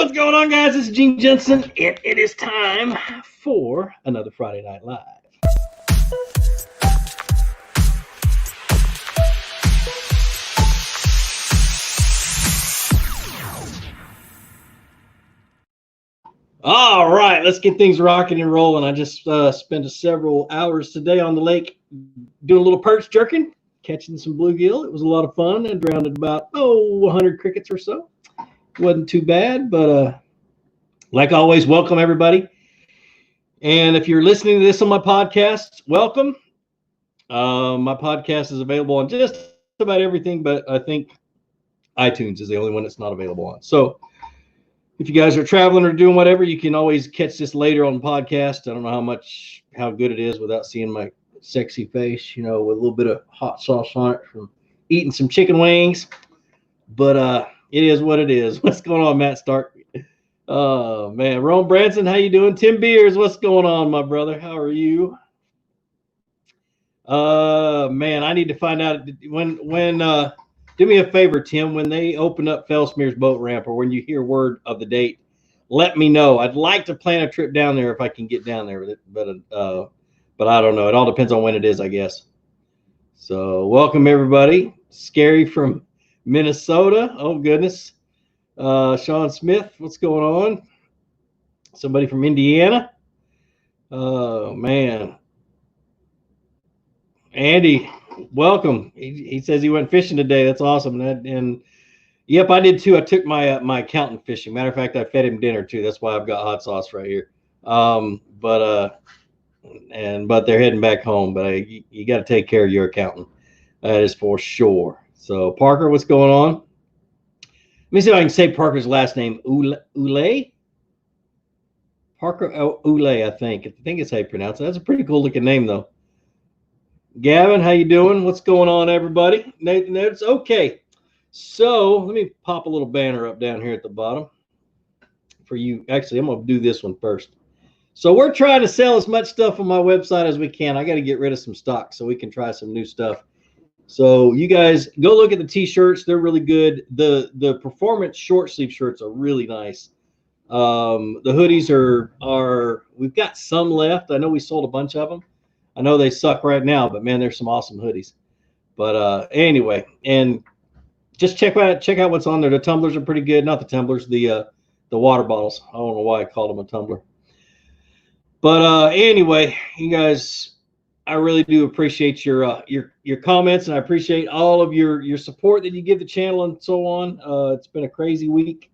What's going on, guys? It's Gene Jensen, and it is time for another Friday Night Live. All right, let's get things rocking and rolling. I just spent several hours today on the lake doing a little perch jerking, catching some bluegill. It was a lot of fun. I drowned about 100 crickets or so. Wasn't too bad, but like always, welcome everybody. And if you're listening to this on my podcast, welcome. My podcast is available on just about everything, but I think iTunes is the only one that's not available on. So if you guys are traveling or doing whatever, you can always catch this later on the podcast. I don't know how good it is without seeing my sexy face, with a little bit of hot sauce on it from eating some chicken wings. But it is what it is. What's going on, Matt Stark? Oh, man. Rome Branson, how you doing? Tim Beers, what's going on, my brother? How are you? Man, I need to find out when do me a favor, Tim, when they open up Fellsmere's boat ramp or when you hear word of the date, let me know. I'd like to plan a trip down there if I can get down there with it, but I don't know. It all depends on when it is, I guess. So welcome, everybody. Scary from Minnesota. Oh, goodness. Sean Smith, what's going on? Somebody from Indiana. Oh, man. Andy, welcome. He says he went fishing today. That's awesome. And yep, I did too. I took my accountant fishing. Matter of fact, I fed him dinner too. That's why I've got hot sauce right here. But they're heading back home. But you got to take care of your accountant. That is for sure. So Parker, what's going on? Let me see if I can say Parker's last name. Ule? Parker Ule, I think. I think it's how you pronounce it. That's a pretty cool looking name though. Gavin, how you doing? What's going on, everybody? Nathan, it's okay. So let me pop a little banner up down here at the bottom for you. Actually, I'm going to do this one first. So we're trying to sell as much stuff on my website as we can. I got to get rid of some stock so we can try some new stuff. So you guys go look at the t-shirts. They're really good. The performance short sleeve shirts are really nice. The hoodies are we've got some left. I know we sold a bunch of them. I know they suck right now, but man, there's some awesome hoodies. But anyway, and just check out what's on there. The tumblers are pretty good. Not the tumblers, the water bottles. I don't know why I called them a tumbler. But anyway, you guys, I really do appreciate your comments, and I appreciate all of your support that you give the channel and so on. It's been a crazy week.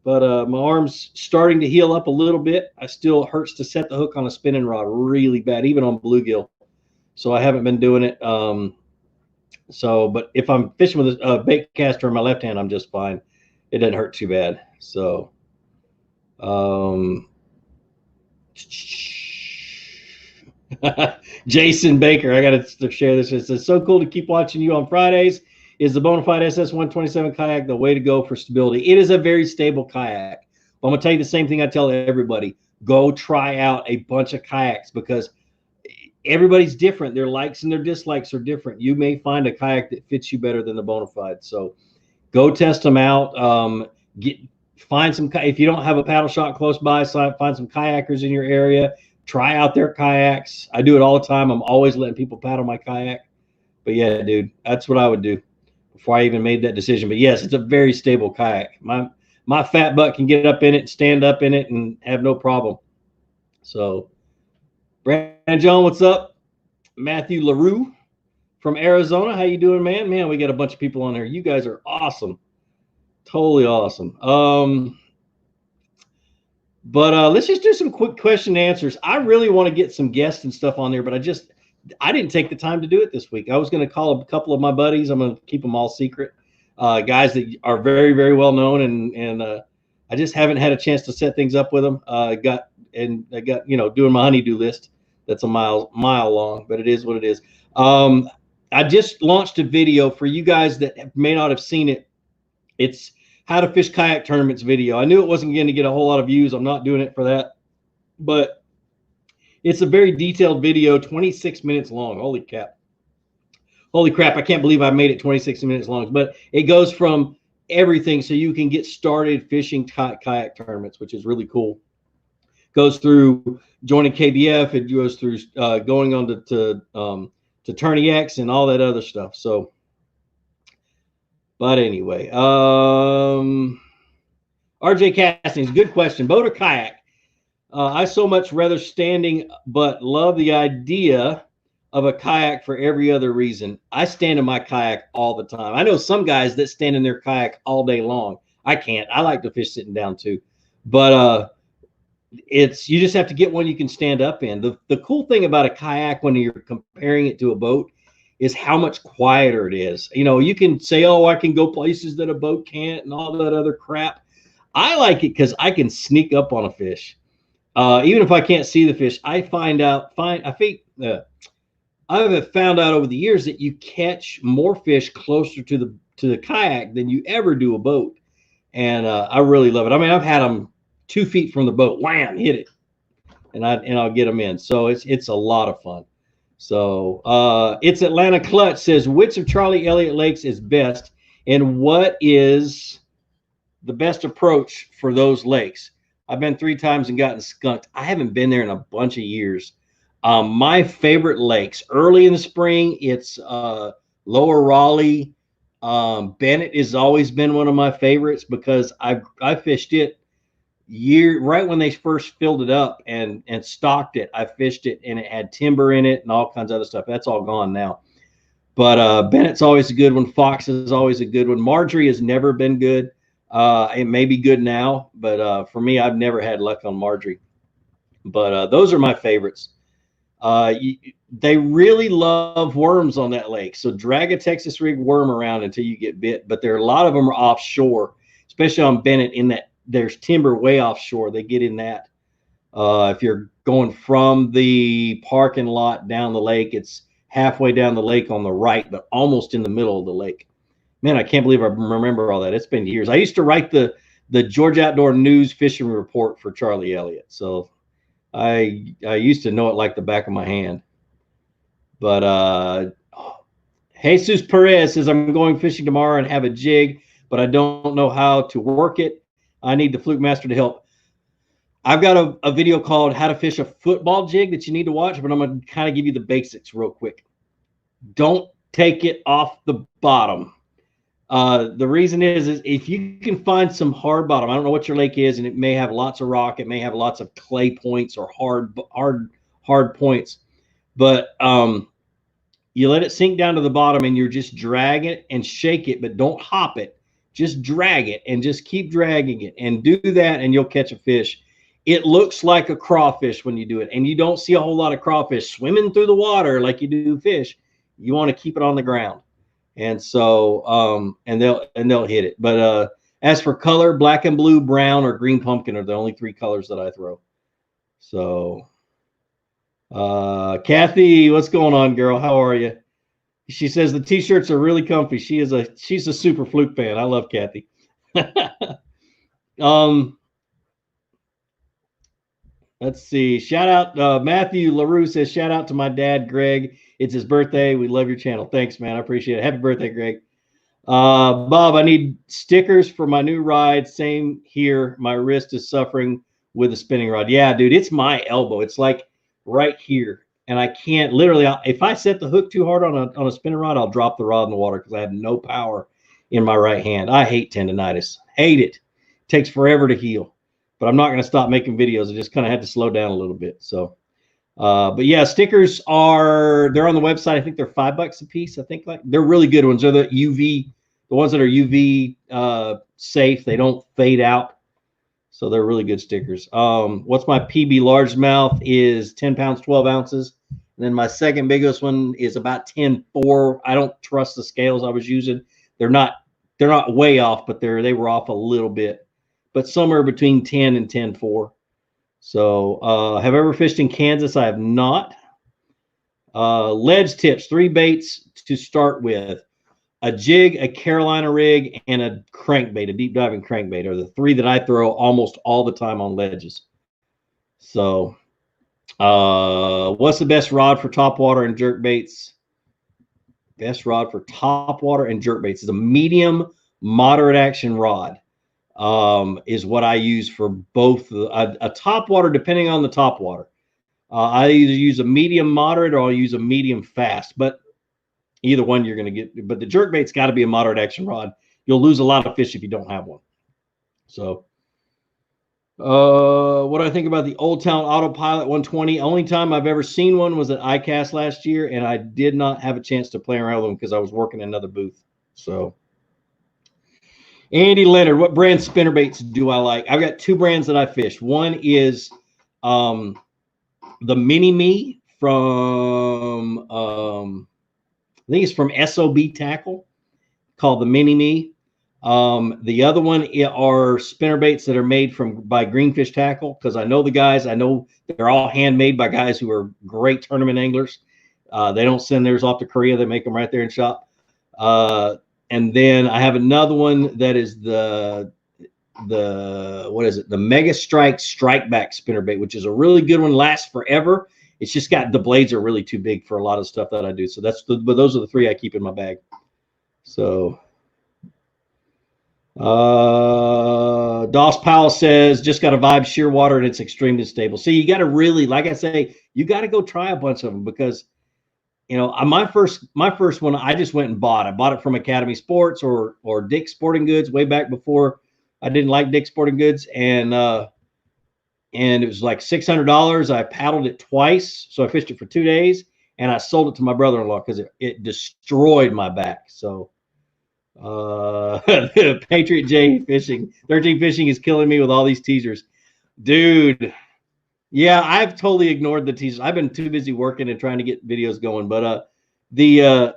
But my arm's starting to heal up a little bit. I still hurts to set the hook on a spinning rod really bad, even on bluegill. So I haven't been doing it. But if I'm fishing with a bait caster in my left hand, I'm just fine. It doesn't hurt too bad. So, Jason Baker, I got to share this. It says, so cool to keep watching you on Fridays. Is the Bonafide SS127 kayak the way to go for stability? It is a very stable kayak. But I'm going to tell you the same thing I tell everybody. Go try out a bunch of kayaks because everybody's different. Their likes and their dislikes are different. You may find a kayak that fits you better than the Bonafide. So go test them out. Find some. If you don't have a paddle shop close by, find some kayakers in your area. Try out their kayaks. I do it all the time. I'm always letting people paddle my kayak. But yeah, dude, that's what I would do before I even made that decision. But yes, it's a very stable kayak. My fat butt can get up in it and stand up in it and have no problem. So Brandon John, what's up? Matthew LaRue from Arizona. How you doing, man? Man, we got a bunch of people on there. You guys are awesome. Totally awesome. But let's just do some quick question and answers. I really want to get some guests and stuff on there, but I didn't take the time to do it this week. I was going to call a couple of my buddies. I'm going to keep them all secret. Guys that are very, very well known, and I just haven't had a chance to set things up with them. I got doing my honeydew list. That's a mile long, but it is what it is. I just launched a video for you guys that may not have seen it. It's how to fish kayak tournaments video. I knew it wasn't going to get a whole lot of views. I'm not doing it for that, but it's a very detailed video, 26 minutes long. Holy crap. I can't believe I made it 26 minutes long, but it goes from everything so you can get started fishing kayak tournaments, which is really cool. Goes through joining KBF. It goes through going on to Tourney X and all that other stuff. So, but anyway, RJ Castings, good question. Boat or kayak? I so much rather standing, but love the idea of a kayak for every other reason. I stand in my kayak all the time. I know some guys that stand in their kayak all day long. I can't. I like to fish sitting down too. But you just have to get one you can stand up in. The cool thing about a kayak when you're comparing it to a boat is how much quieter it is. You know, you can say, oh, I can go places that a boat can't and all that other crap. I like it because I can sneak up on a fish. Even if I can't see the fish, I've found out over the years that you catch more fish closer to the kayak than you ever do a boat. And I really love it. I mean, I've had them 2 feet from the boat, wham, hit it, and I'll get them in. So it's a lot of fun. So it's Atlanta Clutch says, which of Charlie Elliott Lakes is best, and what is the best approach for those lakes? I've been 3 times and gotten skunked. I haven't been there in a bunch of years. My favorite lakes early in the spring, it's Lower Raleigh. Bennett has always been one of my favorites because I fished it right when they first filled it up and stocked it. I fished it and it had timber in it and all kinds of other stuff. That's all gone now. But Bennett's always a good one. Fox is always a good one. Marjorie has never been good. It may be good now, but for me, I've never had luck on Marjorie. But those are my favorites. They really love worms on that lake. So drag a Texas rig worm around until you get bit. But there are a lot of them are offshore, especially on Bennett, in that there's timber way offshore. They get in that. If you're going from the parking lot down the lake, it's halfway down the lake on the right, but almost in the middle of the lake. Man, I can't believe I remember all that. It's been years. I used to write the Georgia Outdoor News fishing report for Charlie Elliott. So I used to know it like the back of my hand. But Jesus Perez says, I'm going fishing tomorrow and have a jig, but I don't know how to work it. I need the Fluke Master to help. I've got a video called How to Fish a Football Jig that you need to watch, but I'm going to kind of give you the basics real quick. Don't take it off the bottom. The reason is if you can find some hard bottom, I don't know what your lake is, and it may have lots of rock, it may have lots of clay points or hard points, but you let it sink down to the bottom and you're just drag it and shake it, but don't hop it. Just drag it and just keep dragging it and do that, and you'll catch a fish. It looks like a crawfish when you do it, and you don't see a whole lot of crawfish swimming through the water like you do fish. You want to keep it on the ground. And so and they'll hit it. But as for color, black and blue, brown, or green pumpkin are the only 3 colors that I throw. So Kathy, what's going on, girl? How are you? She says the t-shirts are really comfy. She's a super Fluke fan. I love Kathy. Let's see. Shout out Matthew LaRue says, shout out to my dad, Greg. It's his birthday. We love your channel. Thanks, man. I appreciate it. Happy birthday, Greg. Bob, I need stickers for my new ride. Same here. My wrist is suffering with a spinning rod. Yeah, dude, it's my elbow. It's like right here. And I can't literally, if I set the hook too hard on a spinning rod, I'll drop the rod in the water because I have no power in my right hand. I hate tendonitis. Hate it. Takes forever to heal. But I'm not going to stop making videos. I just kind of had to slow down a little bit. So, but yeah, stickers they're on the website. I think they're $5 a piece. I think they're really good ones. They're the ones that are UV safe. They don't fade out. So they're really good stickers. What's my PB largemouth is 10 pounds, 12 ounces. And then my second biggest one is about 10.4. I don't trust the scales I was using. They're not way off, but they were off a little bit, but somewhere between 10 and 10.4. So have I ever fished in Kansas? I have not. Ledge tips, 3 baits to start with. A jig, a Carolina rig, and a crankbait, a deep diving crankbait are the 3 that I throw almost all the time on ledges. So what's the best rod for topwater and jerk baits? Best rod for topwater and jerk baits is a medium moderate action rod is what I use for both a top water, depending on the top water. I either use a medium moderate or I'll use a medium fast, but either one you're going to get. But the jerkbait's got to be a moderate action rod. You'll lose a lot of fish if you don't have one. So, what do I think about the Old Town Autopilot 120? Only time I've ever seen one was at ICAST last year, and I did not have a chance to play around with them because I was working in another booth. So, Andy Leonard, what brand spinnerbaits do I like? I've got two brands that I fish. One is the Mini Me from I think it's from SOB Tackle, called the Mini Me. The other one are spinnerbaits that are made by Greenfish Tackle, because I know the guys. I know they're all handmade by guys who are great tournament anglers. They don't send theirs off to Korea. They make them right there in shop. And then I have another one that is the Mega Strike Strikeback spinnerbait, which is a really good one. Lasts forever. It's just got the blades are really too big for a lot of stuff that I do. So but those are the three I keep in my bag. So Doss Powell says, just got a Vibe Shearwater and it's extremely stable. See, you got to really, like I say, you got to go try a bunch of them, because my first one I just went and bought. I bought it from Academy Sports or Dick's Sporting Goods way back before I didn't like Dick's Sporting Goods, and it was like $600. I paddled it twice, so I fished it for 2 days, and I sold it to my brother-in-law because it destroyed my back. So Patriot J Fishing, 13 Fishing is killing me with all these teasers, dude. Yeah, I've totally ignored the teasers. I've been too busy working and trying to get videos going. But the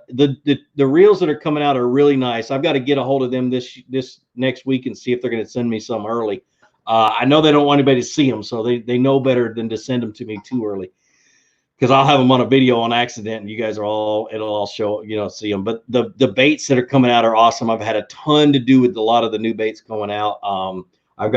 reels that are coming out are really nice. I've got to get a hold of them this next week and see if they're going to send me some early. I know they don't want anybody to see them, so they know better than to send them to me too early, because I'll have them on a video on accident, and you guys it'll all show, see them. But the baits that are coming out are awesome. I've had a ton to do with a lot of the new baits going out. I've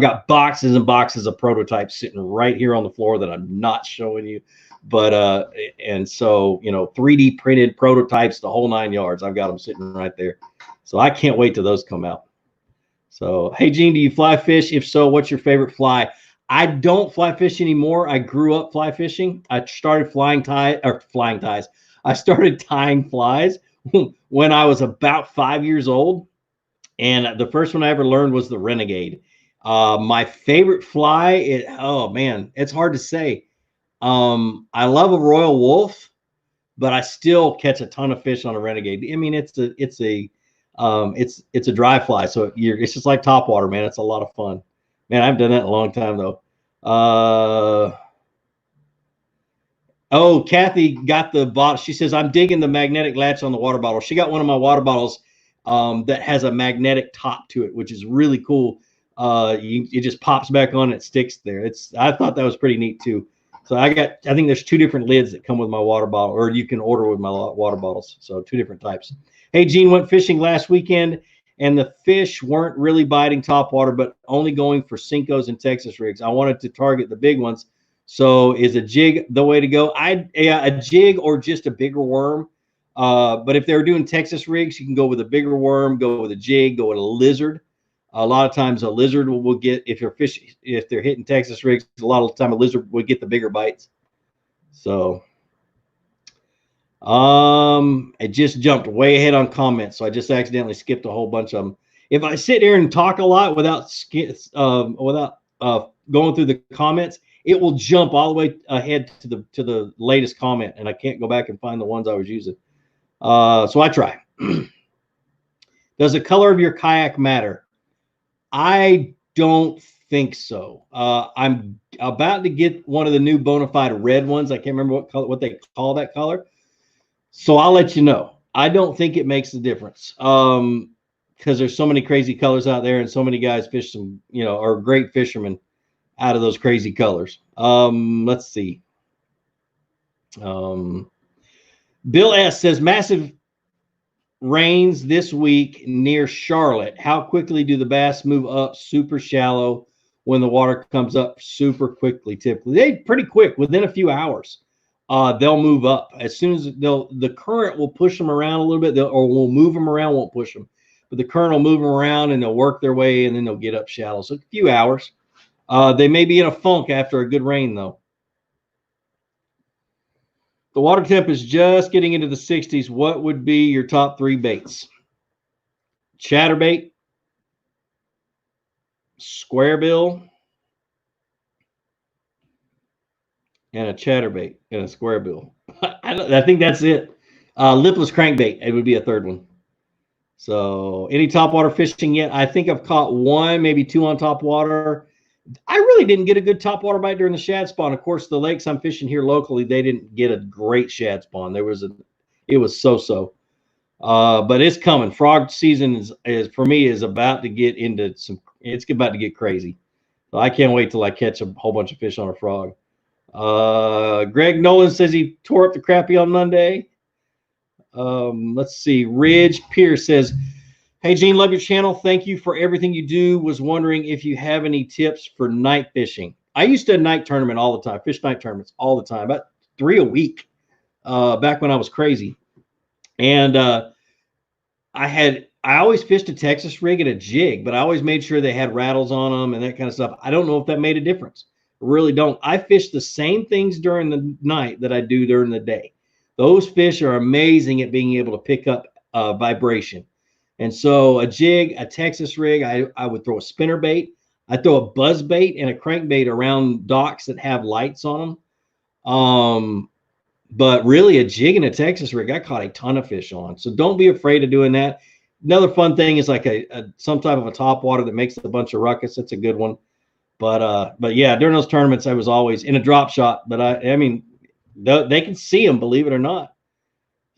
got boxes and boxes of prototypes sitting right here on the floor that I'm not showing you, but and so 3D printed prototypes, the whole 9 yards. I've got them sitting right there, so I can't wait till those come out. So, hey Gene, do you fly fish? If so, what's your favorite fly? I don't fly fish anymore. I grew up fly fishing. I started flying ties. I started tying flies when I was about 5 years old, and the first one I ever learned was the Renegade. My favorite fly, oh man, it's hard to say. I love a Royal Wolf, but I still catch a ton of fish on a Renegade. I mean, it's a dry fly, so it's just like top water, man. It's a lot of fun, man. I've done that in a long time though. Oh, Kathy got the bottle. She says, I'm digging the magnetic latch on the water bottle. She got one of my water bottles that has a magnetic top to it, which is really cool. It just pops back on and it sticks there. I thought that was pretty neat too. So I think there's 2 different lids that come with my water bottle, or you can order with my water bottles. So 2 different types. Hey, Gene, went fishing last weekend, and the fish weren't really biting topwater, but only going for Senkos and Texas rigs. I wanted to target the big ones. So is a jig the way to go? A jig or just a bigger worm. But if they're doing Texas rigs, you can go with a bigger worm, go with a jig, go with a lizard. A lot of times a lizard will get, if they're hitting Texas rigs, a lot of the time a lizard would get the bigger bites. So I just jumped way ahead on comments, so I just accidentally skipped a whole bunch of them. If I sit here and talk a lot without going through the comments, it will jump all the way ahead to the latest comment, and I can't go back and find the ones I was using. So I try. Does the color of your kayak matter? I don't think so. I'm about to get one of the new Bonafide red ones. I can't remember what they call that color. So I'll let you know. I don't think it makes a difference, because there's so many crazy colors out there, and so many guys fish some, are great fishermen out of those crazy colors. Let's see. Bill S says, massive rains this week near Charlotte. How quickly do the bass move up super shallow when the water comes up super quickly? Typically, they pretty quick, within a few hours. They'll move up as soon as the current will push them around a little bit, or will move them around, won't push them. but the current will move them around and they'll work their way and then they'll get up shallow. So a few hours. They may be in a funk after a good rain, though. The water temp is just getting into the 60s. What would be your top 3 baits? Chatterbait, square bill, and a chatterbait and a square bill. I think that's it. Lipless crankbait, it would be a third one. So any topwater fishing yet? I think I've caught 1, maybe 2 on top water. I really didn't get a good topwater bite during the shad spawn. Of course, the lakes I'm fishing here locally, they didn't get a great shad spawn. It was so-so. But it's coming. Frog season is for me is about to get into some. It's about to get crazy. So I can't wait till I catch a whole bunch of fish on a frog. Greg Nolan says he tore up the crappie on Monday. Let's see. Ridge Pierce says, "Hey Gene, love your channel. Thank you for everything you do. Was wondering if you have any tips for night fishing. I used to night tournament all the time. Fish night tournaments all the time. About 3 a week. Back when I was crazy, and I always fished a Texas rig and a jig, but I always made sure they had rattles on them and that kind of stuff. I don't know if that made a difference. I really don't. I fish the same things during the night that I do during the day. Those fish are amazing at being able to pick up vibration. And so a jig, a Texas rig, I would throw a spinner bait. I throw a buzz bait and a crankbait around docks that have lights on them. But really a jig and a Texas rig, I caught a ton of fish on. So don't be afraid of doing that. Another fun thing is like some type of a top water that makes a bunch of ruckus. It's a good one. But yeah, during those tournaments, I was always in a drop shot. But I mean, they can see them, believe it or not.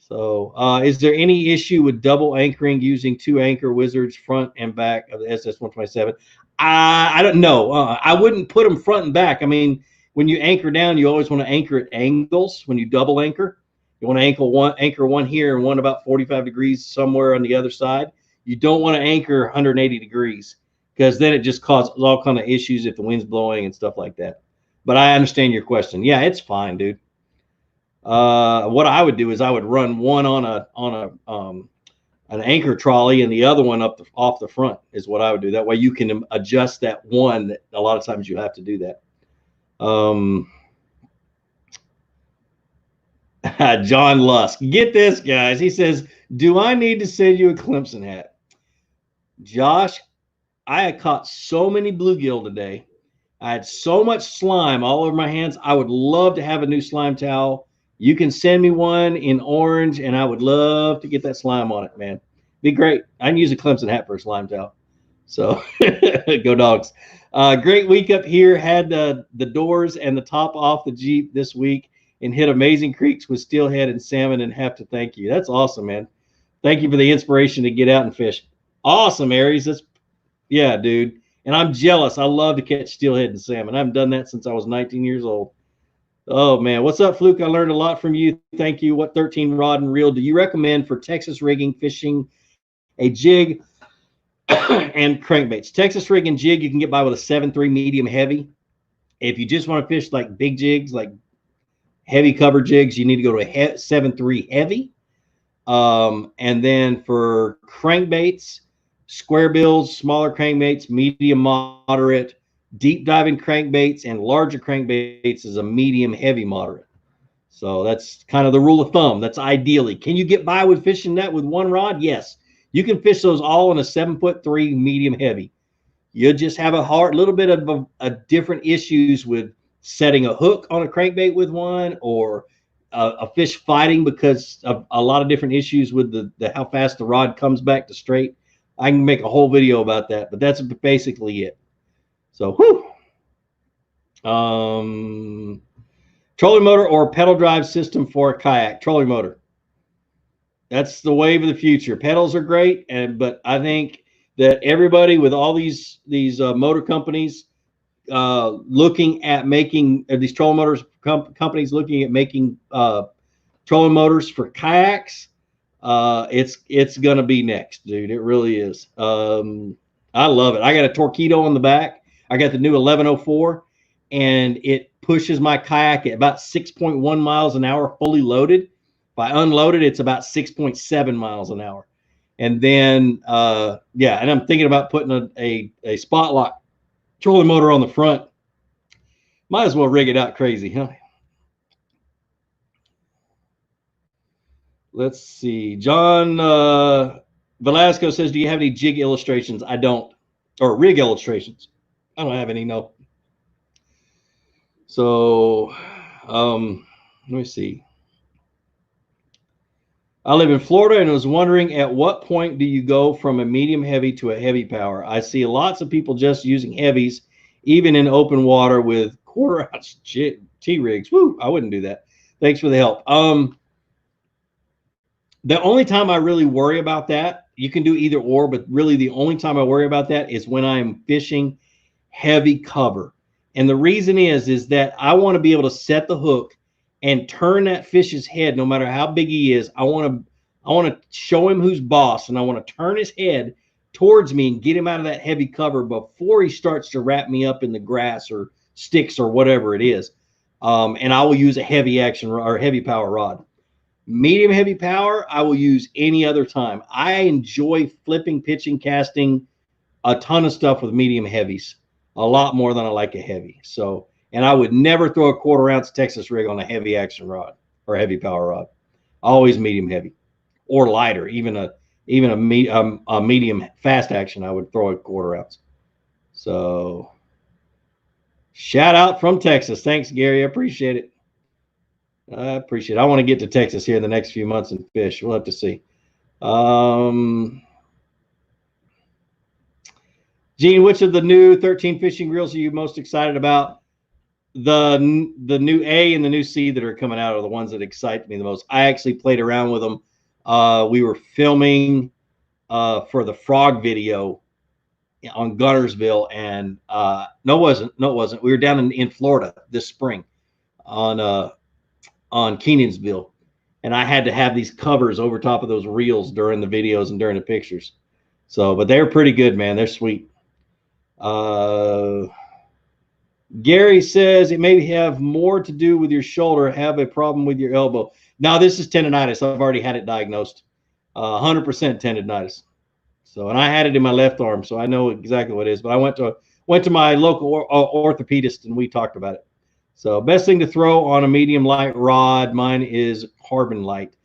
So is there any issue with double anchoring using 2 anchor wizards front and back of the SS-127? I don't know. I wouldn't put them front and back. I mean, when you anchor down, you always want to anchor at angles. When you double anchor, you want to anchor one here and one about 45 degrees somewhere on the other side. You don't want to anchor 180 degrees because then it just causes all kind of issues if the wind's blowing and stuff like that. But I understand your question. Yeah, it's fine, dude. What I would do is I would run one on an anchor trolley and the other one off the front is what I would do. That way you can adjust that one. That a lot of times you have to do that. John Lusk, get this, guys. He says, "Do I need to send you a Clemson hat?" Josh, I had caught so many bluegill today. I had so much slime all over my hands. I would love to have a new slime towel. You can send me one in orange, and I would love to get that slime on it, man. Be great. I can use a Clemson hat for a slime towel. So go Dogs. Great week up here. Had the doors and the top off the Jeep this week and hit amazing creeks with steelhead and salmon, and have to thank you. That's awesome, man. Thank you for the inspiration to get out and fish. Awesome, Aries. Yeah, dude. And I'm jealous. I love to catch steelhead and salmon. I haven't done that since I was 19 years old. Oh, man. What's up, Fluke? I learned a lot from you. Thank you. What 13 rod and reel do you recommend for Texas rigging, fishing, a jig, and crankbaits? Texas rig and jig, you can get by with a 7.3 medium heavy. If you just want to fish like big jigs, like heavy cover jigs, you need to go to a 7.3 heavy. And then for crankbaits, square bills, smaller crankbaits, medium, moderate, deep diving crankbaits, and larger crankbaits is a medium, heavy, moderate. So that's kind of the rule of thumb. That's ideally. Can you get by with fishing that with one rod? Yes. You can fish those all in a 7.3 medium heavy. You'll just have a little bit of a different issues with setting a hook on a crankbait with one, or a fish fighting because of a lot of different issues with the how fast the rod comes back to straight. I can make a whole video about that, but that's basically it. So, whew. Trolling motor or pedal drive system for a kayak? Trolling motor. That's the wave of the future. Pedals are great, but I think that everybody with all these motor companies looking at making these trolling motors, companies looking at making trolling motors for kayaks, it's gonna be next, dude. It really is. I love it. I got a Torqeedo on the back. I got the new 1104, and it pushes my kayak at about 6.1 miles an hour fully loaded. If I unload it, it's about 6.7 miles an hour. And then, yeah, and I'm thinking about putting a spot lock trolling motor on the front. Might as well rig it out crazy, huh? Let's see. John Velasco says, do you have any jig illustrations? I don't. Or rig illustrations. I don't have any, no. So, let me see. I live in Florida and was wondering, at what point do you go from a medium heavy to a heavy power? I see lots of people just using heavies, even in open water with quarter-ounce T-rigs. Woo, I wouldn't do that. Thanks for the help. The only time I really worry about that, you can do either or, but really the only time I worry about that is when I'm fishing heavy cover. And the reason is that I want to be able to set the hook and turn that fish's head, no matter how big he is. I want to show him who's boss, and I want to turn his head towards me and get him out of that heavy cover before he starts to wrap me up in the grass or sticks or whatever it is. And I will use a heavy action or heavy power rod. Medium heavy power, I will use any other time. I enjoy flipping, pitching, casting a ton of stuff with medium heavies, a lot more than I like a heavy. So, and I would never throw a quarter-ounce Texas rig on a heavy action rod or heavy power rod. Always medium heavy or lighter. Even a medium fast action, I would throw a quarter-ounce. So, shout out from Texas. Thanks, Gary. I appreciate it. I appreciate it. I want to get to Texas here in the next few months and fish. We'll have to see. Gene, which of the new 13 fishing reels are you most excited about? The new A and the new C that are coming out are the ones that excite me the most. I actually played around with them. We were filming for the frog video on Gunnersville, and no, it wasn't. We were down in Florida this spring on Kenansville, and I had to have these covers over top of those reels during the videos and during the pictures. So, but they're pretty good, man. They're sweet. Gary says it may have more to do with your shoulder, have a problem with your elbow. Now, this is tendonitis. I've already had it diagnosed. 100% tendonitis. So, and I had it in my left arm, so I know exactly what it is. But I went to my local orthopedist, and we talked about it. So, best thing to throw on a medium light rod, mine is carbon light.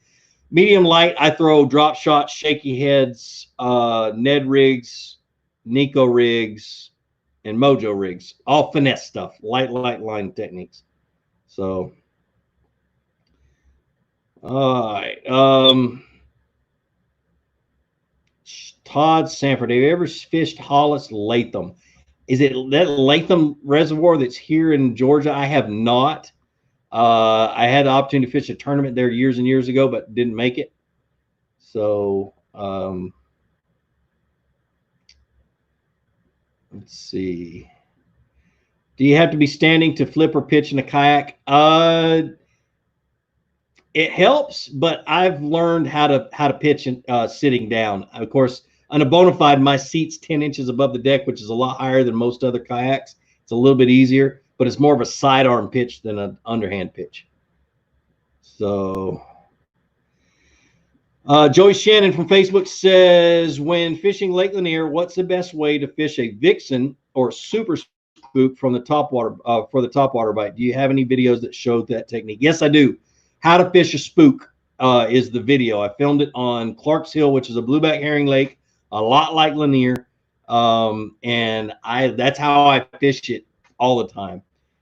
Medium light, I throw drop shots, shaky heads, Ned rigs, Nico rigs, and Mojo rigs, all finesse stuff, light line techniques. So, all right. Todd Sanford, have you ever fished Hollis Latham? Is it that Latham Reservoir that's here in Georgia? I have not. I had the opportunity to fish a tournament there years and years ago, but didn't make it. So, let's see. Do you have to be standing to flip or pitch in a kayak? It helps, but I've learned how to pitch sitting down. Of course, on a bona fide, my seat's 10 inches above the deck, which is a lot higher than most other kayaks. It's a little bit easier, but it's more of a sidearm pitch than an underhand pitch. So, Joey Shannon from Facebook says, when fishing Lake Lanier, what's the best way to fish a Vixen or Super Spook from the topwater for the topwater bite? Do you have any videos that show that technique? Yes, I do. How to fish a spook is the video. I filmed it on Clarks Hill, which is a blueback herring lake, a lot like Lanier. And that's how I fish it all the time.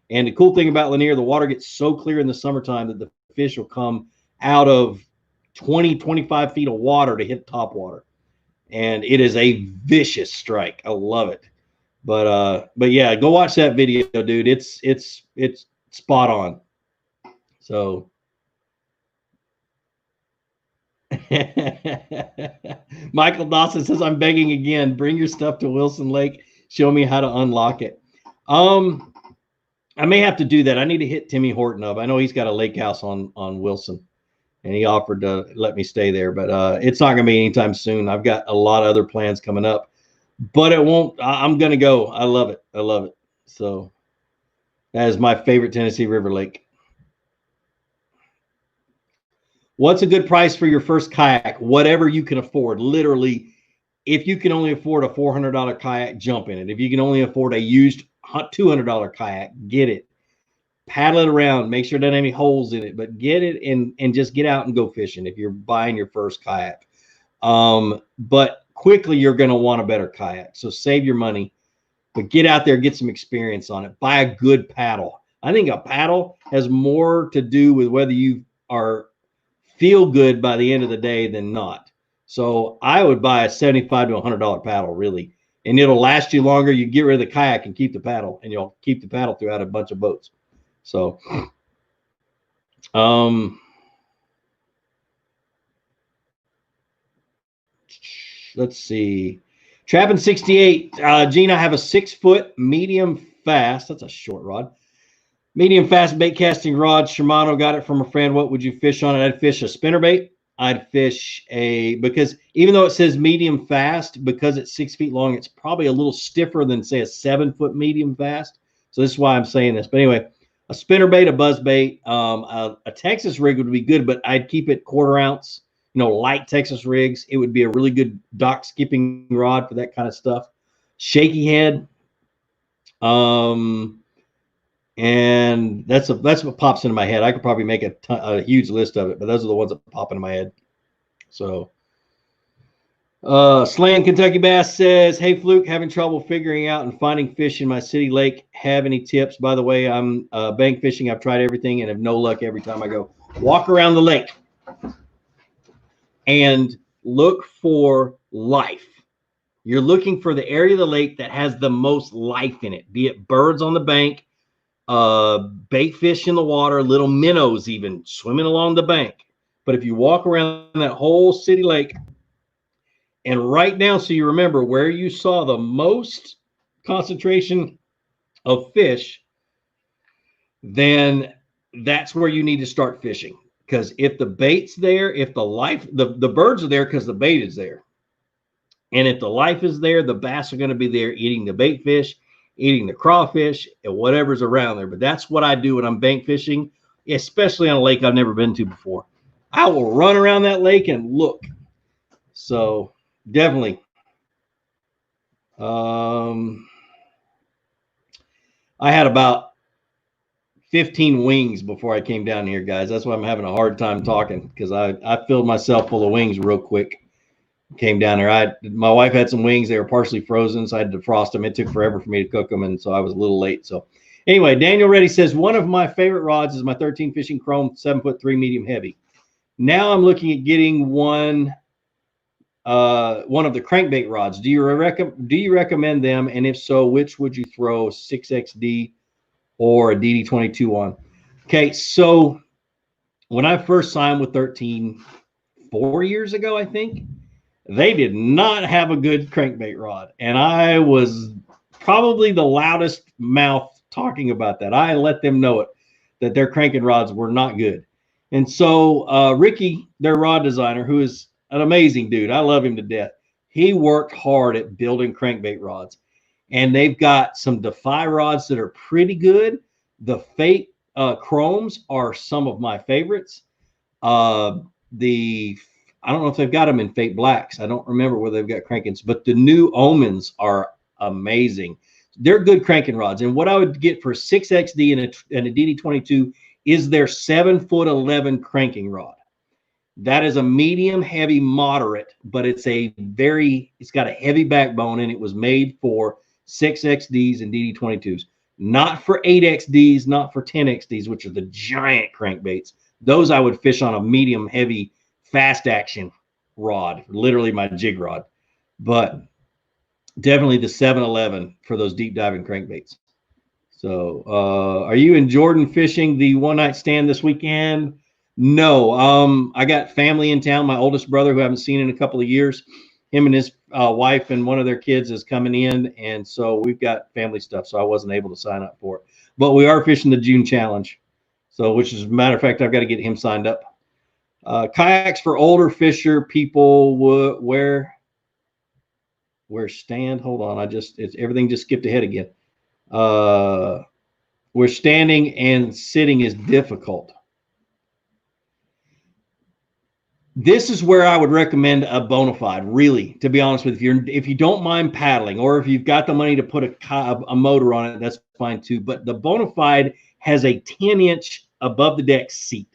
And the cool thing about Lanier, the water gets so clear in the summertime that the fish will come out of 20, 25 feet of water to hit top water. And it is a vicious strike. I love it. But yeah, go watch that video, dude. It's spot on. So Michael Dawson says, I'm begging again, bring your stuff to Wilson Lake. Show me how to unlock it. I may have to do that. I need to hit Timmy Horton up. I know he's got a lake house on Wilson, and he offered to let me stay there, but it's not going to be anytime soon. I've got a lot of other plans coming up, but it won't. I'm going to go. I love it. I love it. So that is my favorite Tennessee River lake. What's a good price for your first kayak? Whatever you can afford. Literally, if you can only afford a $400 kayak, jump in it. If you can only afford a used $200 kayak, get it. Paddle it around. Make sure there aren't any holes in it, but get it and just get out and go fishing if you're buying your first kayak. But quickly, you're going to want a better kayak. So save your money, but get out there, get some experience on it. Buy a good paddle. I think a paddle has more to do with whether you are feel good by the end of the day than not. So I would buy a $75 to $100 paddle, really, and it'll last you longer. You get rid of the kayak and keep the paddle, and you'll keep the paddle throughout a bunch of boats. So, let's see. Trapping 68. Gene, I have a 6-foot medium fast. That's a short rod. Medium fast bait casting rod. Shimano, got it from a friend. What would you fish on it? I'd fish a spinnerbait. I'd fish because even though it says medium fast, because it's 6 feet long, it's probably a little stiffer than, say, a 7-foot medium fast. So this is why I'm saying this. But anyway, a spinnerbait, a buzzbait, a Texas rig would be good, but I'd keep it 1/4 ounce. Light Texas rigs. It would be a really good dock skipping rod for that kind of stuff. Shaky head. And that's what pops into my head. I could probably make a huge list of it, but those are the ones that pop into my head. So, Slaying Kentucky Bass says, "Hey Fluke, having trouble figuring out and finding fish in my city lake. Have any tips?" By the way, I'm bank fishing. I've tried everything and have no luck every time I go. Walk around the lake and look for life. You're looking for the area of the lake that has the most life in it, be it birds on the bank, bait fish in the water, little minnows even swimming along the bank. But if you walk around that whole city lake and write down so you remember where you saw the most concentration of fish, then that's where you need to start fishing. Because if the bait's there, if the birds are there because the bait is there. And if the life is there, the bass are going to be there eating the bait fish, eating the crawfish, and whatever's around there. But that's what I do when I'm bank fishing, especially on a lake I've never been to before. I will run around that lake and look. So definitely. I had about 15 wings before I came down here, guys. That's why I'm having a hard time talking, because I filled myself full of wings real quick. Came down there. My wife had some wings. They were partially frozen, so I had to defrost them. It took forever for me to cook them, and so I was a little late. So anyway, Daniel Reddy says, one of my favorite rods is my 13 Fishing Chrome 7'3" medium heavy. Now I'm looking at getting one of the crankbait rods. Do you recommend them? And if so, which would you throw, 6XD or a DD22 on? Okay, so when I first signed with 13, 4 years ago, I think, they did not have a good crankbait rod. And I was probably the loudest mouth talking about that. I let them know it, that their cranking rods were not good. And so Ricky, their rod designer, who is an amazing dude, I love him to death, he worked hard at building crankbait rods. And they've got some Defy rods that are pretty good. The Fate Chromes are some of my favorites. I don't know if they've got them in Fate Blacks. I don't remember whether they've got crankings, but the new Omens are amazing. They're good cranking rods. And what I would get for 6XD and a DD22 is their 7'11" cranking rod. That is a medium heavy moderate, but it's got a heavy backbone, and it was made for 6XDs and DD22s, not for 8XDs, not for 10XDs, which are the giant crankbaits. Those I would fish on a medium heavy fast action rod, literally my jig rod, but definitely the 7'11" for those deep diving crankbaits. So are you in Jordan fishing the one night stand this weekend? No. I got family in town. My oldest brother, who I haven't seen in a couple of years, him and his wife and one of their kids is coming in, and so we've got family stuff, so I wasn't able to sign up for it. But we are fishing the June challenge, so which is a matter of fact, I've got to get him signed up. Kayaks for older fisher people, where stand? Hold on, everything just skipped ahead again. Where standing and sitting is difficult. This is where I would recommend a Bonafide, really, to be honest with you. If you don't mind paddling, or if you've got the money to put a motor on it, that's fine too. But the Bonafide has a 10-inch above the deck seat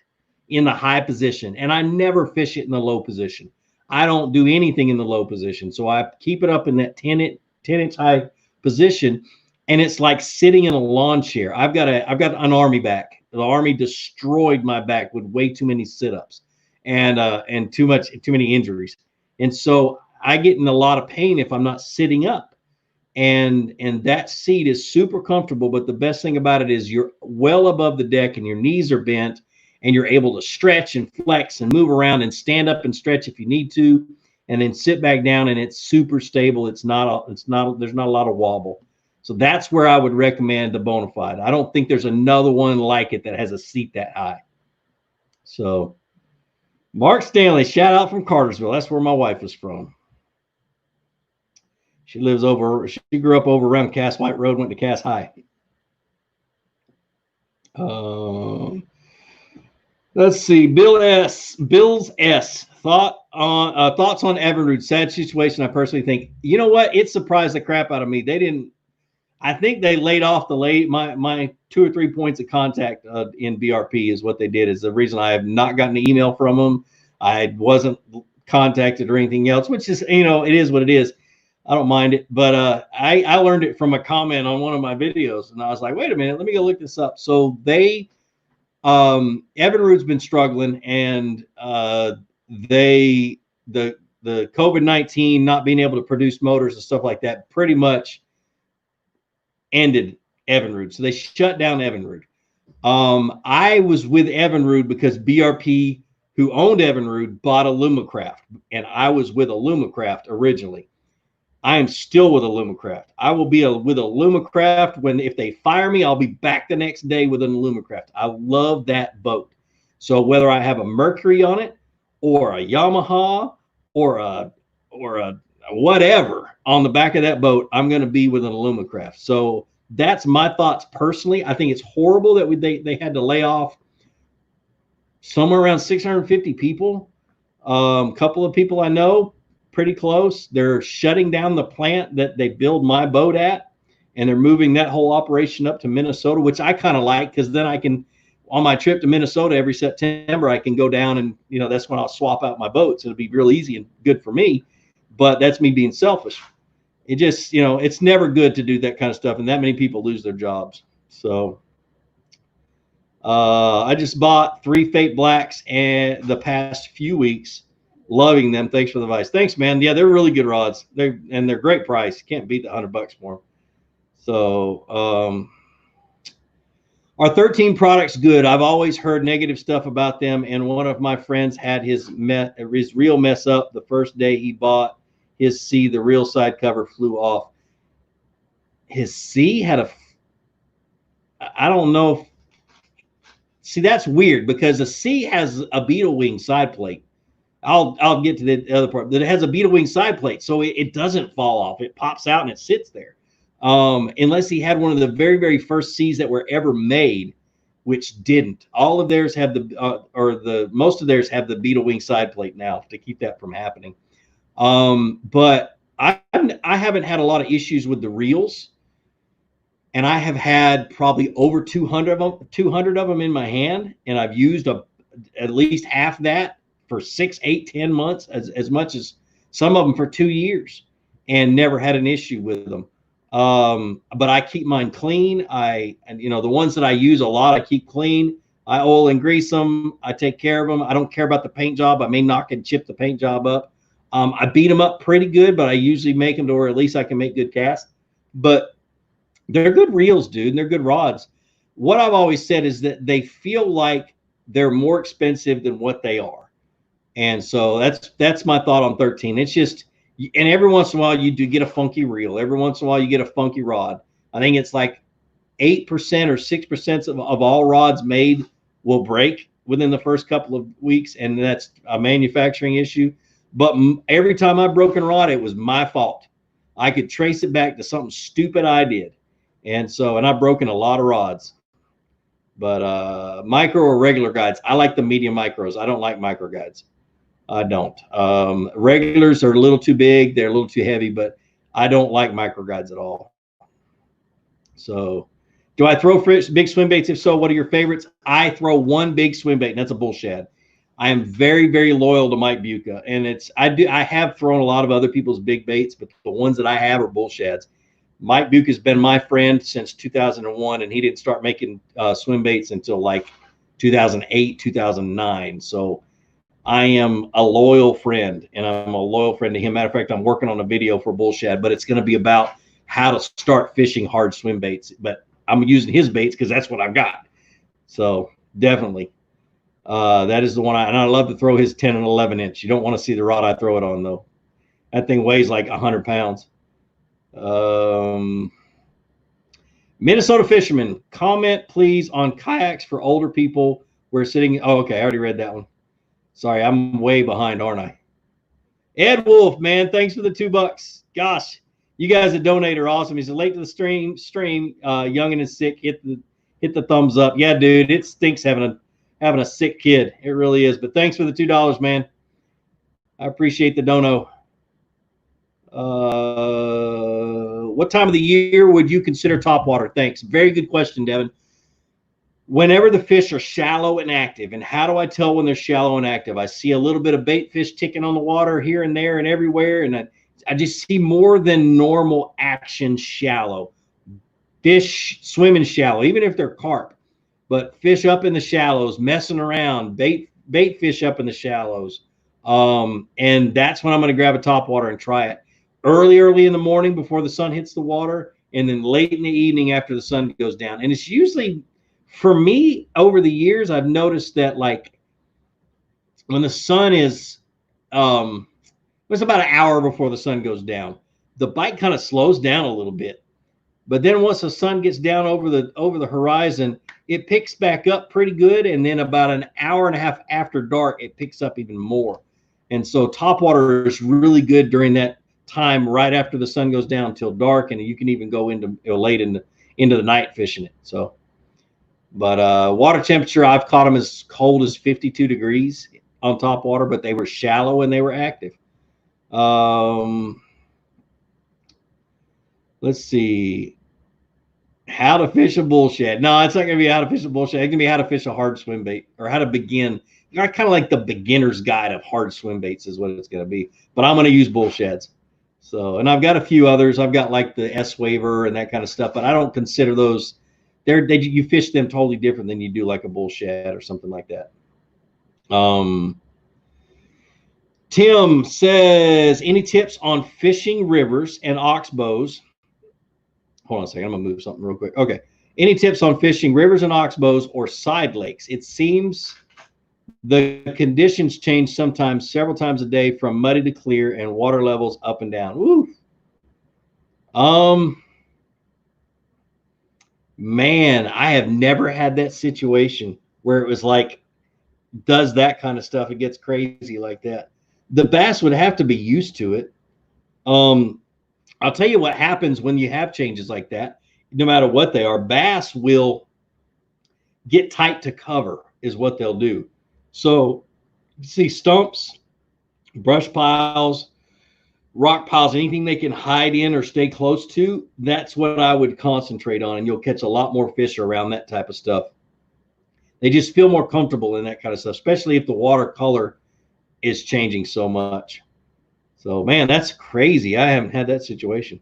in the high position, and I never fish it in the low position. I don't do anything in the low position, so I keep it up in that 10-inch high position, and it's like sitting in a lawn chair. I've got an Army back. The Army destroyed my back with way too many sit-ups and too many injuries, and so I get in a lot of pain if I'm not sitting up. And that seat is super comfortable, but the best thing about it is you're well above the deck and your knees are bent, and you're able to stretch and flex and move around and stand up and stretch if you need to, and then sit back down, and it's super stable. There's not a lot of wobble. So that's where I would recommend the Bonafide. I don't think there's another one like it that has a seat that high. So Mark Stanley, shout out from Cartersville. That's where my wife is from. She grew up over around Cass White Road, went to Cass High. Let's see. Bill's S. Thoughts on Evinrude. Sad situation. I personally think, you know what? It surprised the crap out of me. I think they laid off my 2 or 3 points of contact in BRP is what they did. Is the reason I have not gotten an email from them. I wasn't contacted or anything else, which is, it is what it is. I don't mind it, but I learned it from a comment on one of my videos, and I was like, wait a minute, let me go look this up. So Evinrude's been struggling, and the COVID-19 not being able to produce motors and stuff like that pretty much ended Evinrude. So they shut down Evinrude. I was with Evinrude because BRP, who owned Evinrude, bought a Lumacraft, and I was with a Lumacraft originally. I am still with a Lumacraft. I will be with a Lumacraft if they fire me, I'll be back the next day with a Lumacraft. I love that boat. So whether I have a Mercury on it or a Yamaha or a whatever on the back of that boat, I'm going to be with an Lumacraft. So that's my thoughts personally. I think it's horrible that they had to lay off somewhere around 650 people. A couple of people I know, pretty close. They're shutting down the plant that they build my boat at, and they're moving that whole operation up to Minnesota, which I kind of like, because then I can, on my trip to Minnesota every September, I can go down and, that's when I'll swap out my boats. It'll be real easy and good for me, but that's me being selfish. It just, it's never good to do that kind of stuff, and that many people lose their jobs. So I just bought 3 Fate Blacks and the past few weeks. Loving them. Thanks for the advice. Thanks, man. Yeah, they're really good rods. They're great price. You can't beat the $100 for them. So, are 13 products good? I've always heard negative stuff about them, and one of my friends had his reel mess up the first day he bought his C. The reel side cover flew off. His C had I don't know. See, that's weird, because the C has a beetle wing side plate. I'll get to the other part, that it has a beetle wing side plate, so it doesn't fall off. It pops out and it sits there. Unless he had one of the very, very first C's that were ever made, which didn't. All of theirs have most of theirs have the beetle wing side plate now to keep that from happening. But I haven't had a lot of issues with the reels, and I have had probably over 200 of them in my hand, and I've used at least half that for 6, 8, 10 months, as much as some of them for 2 years, and never had an issue with them. But I keep mine clean. The ones that I use a lot, I keep clean. I oil and grease them. I take care of them. I don't care about the paint job. I may knock and chip the paint job up. I beat them up pretty good, but I usually make them to where at least I can make good casts. But they're good reels, dude, and they're good rods. What I've always said is that they feel like they're more expensive than what they are. And so that's my thought on 13. It's just, and every once in a while you do get a funky reel. Every once in a while you get a funky rod. I think it's like 8% or 6% of all rods made will break within the first couple of weeks, and that's a manufacturing issue. But every time I've broken a rod, it was my fault. I could trace it back to something stupid I did. And I've broken a lot of rods. But micro or regular guides, I like the medium micros. I don't like micro guides. I don't. Regulars are a little too big. They're a little too heavy, but I don't like micro guides at all. So do I throw big swim baits? If so, what are your favorites? I throw one big swim bait, and that's a bull shad. I am very, very loyal to Mike Bucca, and I have thrown a lot of other people's big baits, but the ones that I have are bull shads. Mike Bucca has been my friend since 2001, and he didn't start making swim baits until like 2008, 2009. So I am a loyal friend, and I'm a loyal friend to him. Matter of fact, I'm working on a video for bull shad, but it's going to be about how to start fishing hard swim baits. But I'm using his baits because that's what I've got. So definitely. That is the one and I love to throw his 10 and 11 inch. You don't want to see the rod I throw it on though. That thing weighs like 100 pounds. Minnesota fisherman, comment please on kayaks for older people. We're sitting. Oh, okay. I already read that one. Sorry. I'm way behind, aren't I? Ed Wolf, man. Thanks for the $2. Gosh, you guys that donate are awesome. He's late to the stream. Young and is sick. Hit the thumbs up. Yeah, dude. It stinks having a sick kid. It really is. But thanks for the $2, man. I appreciate the dono. What time of the year would you consider topwater? Thanks. Very good question, Devin. Whenever the fish are shallow and active. And how do I tell when they're shallow and active? I see a little bit of bait fish ticking on the water here and there and everywhere. And I just see more than normal action shallow. Fish swimming shallow, even if they're carp. But fish up in the shallows, messing around, bait fish up in the shallows. And that's when I'm going to grab a topwater and try it. Early in the morning before the sun hits the water, and then late in the evening after the sun goes down. And it's usually, for me, over the years, I've noticed that like when the sun is, it's about an hour before the sun goes down, the bite kind of slows down a little bit. But then once the sun gets down over the horizon, it picks back up pretty good. And then about an hour and a half after dark, it picks up even more. And so topwater is really good during that time right after the sun goes down till dark, and you can even go into late into the night fishing it. So, but water temperature, I've caught them as cold as 52 degrees on topwater, but they were shallow and they were active. Let's see. How to fish a bull shad. No, it's not going to be how to fish a bull shad. It's going to be how to fish a hard swim bait, or how to begin. Kind of like the beginner's guide of hard swim baits is what it's going to be. But I'm going to use bull shads. So, and I've got a few others. I've got like the S-Waver and that kind of stuff, but I don't consider those. You fish them totally different than you do like a bull shad or something like that. Tim says, any tips on fishing rivers and oxbows? Hold on a second. I'm going to move something real quick. Okay. Any tips on fishing rivers and oxbows or side lakes? It seems the conditions change sometimes several times a day from muddy to clear and water levels up and down. Woo. Man, I have never had that situation where it was like, does that kind of stuff. It gets crazy like that. The bass would have to be used to it. I'll tell you what happens when you have changes like that. No matter what they are, bass will get tight to cover is what they'll do. So you see stumps, brush piles, rock piles, anything they can hide in or stay close to, that's what I would concentrate on. And you'll catch a lot more fish around that type of stuff. They just feel more comfortable in that kind of stuff, especially if the water color is changing so much. So, man, that's crazy. I haven't had that situation.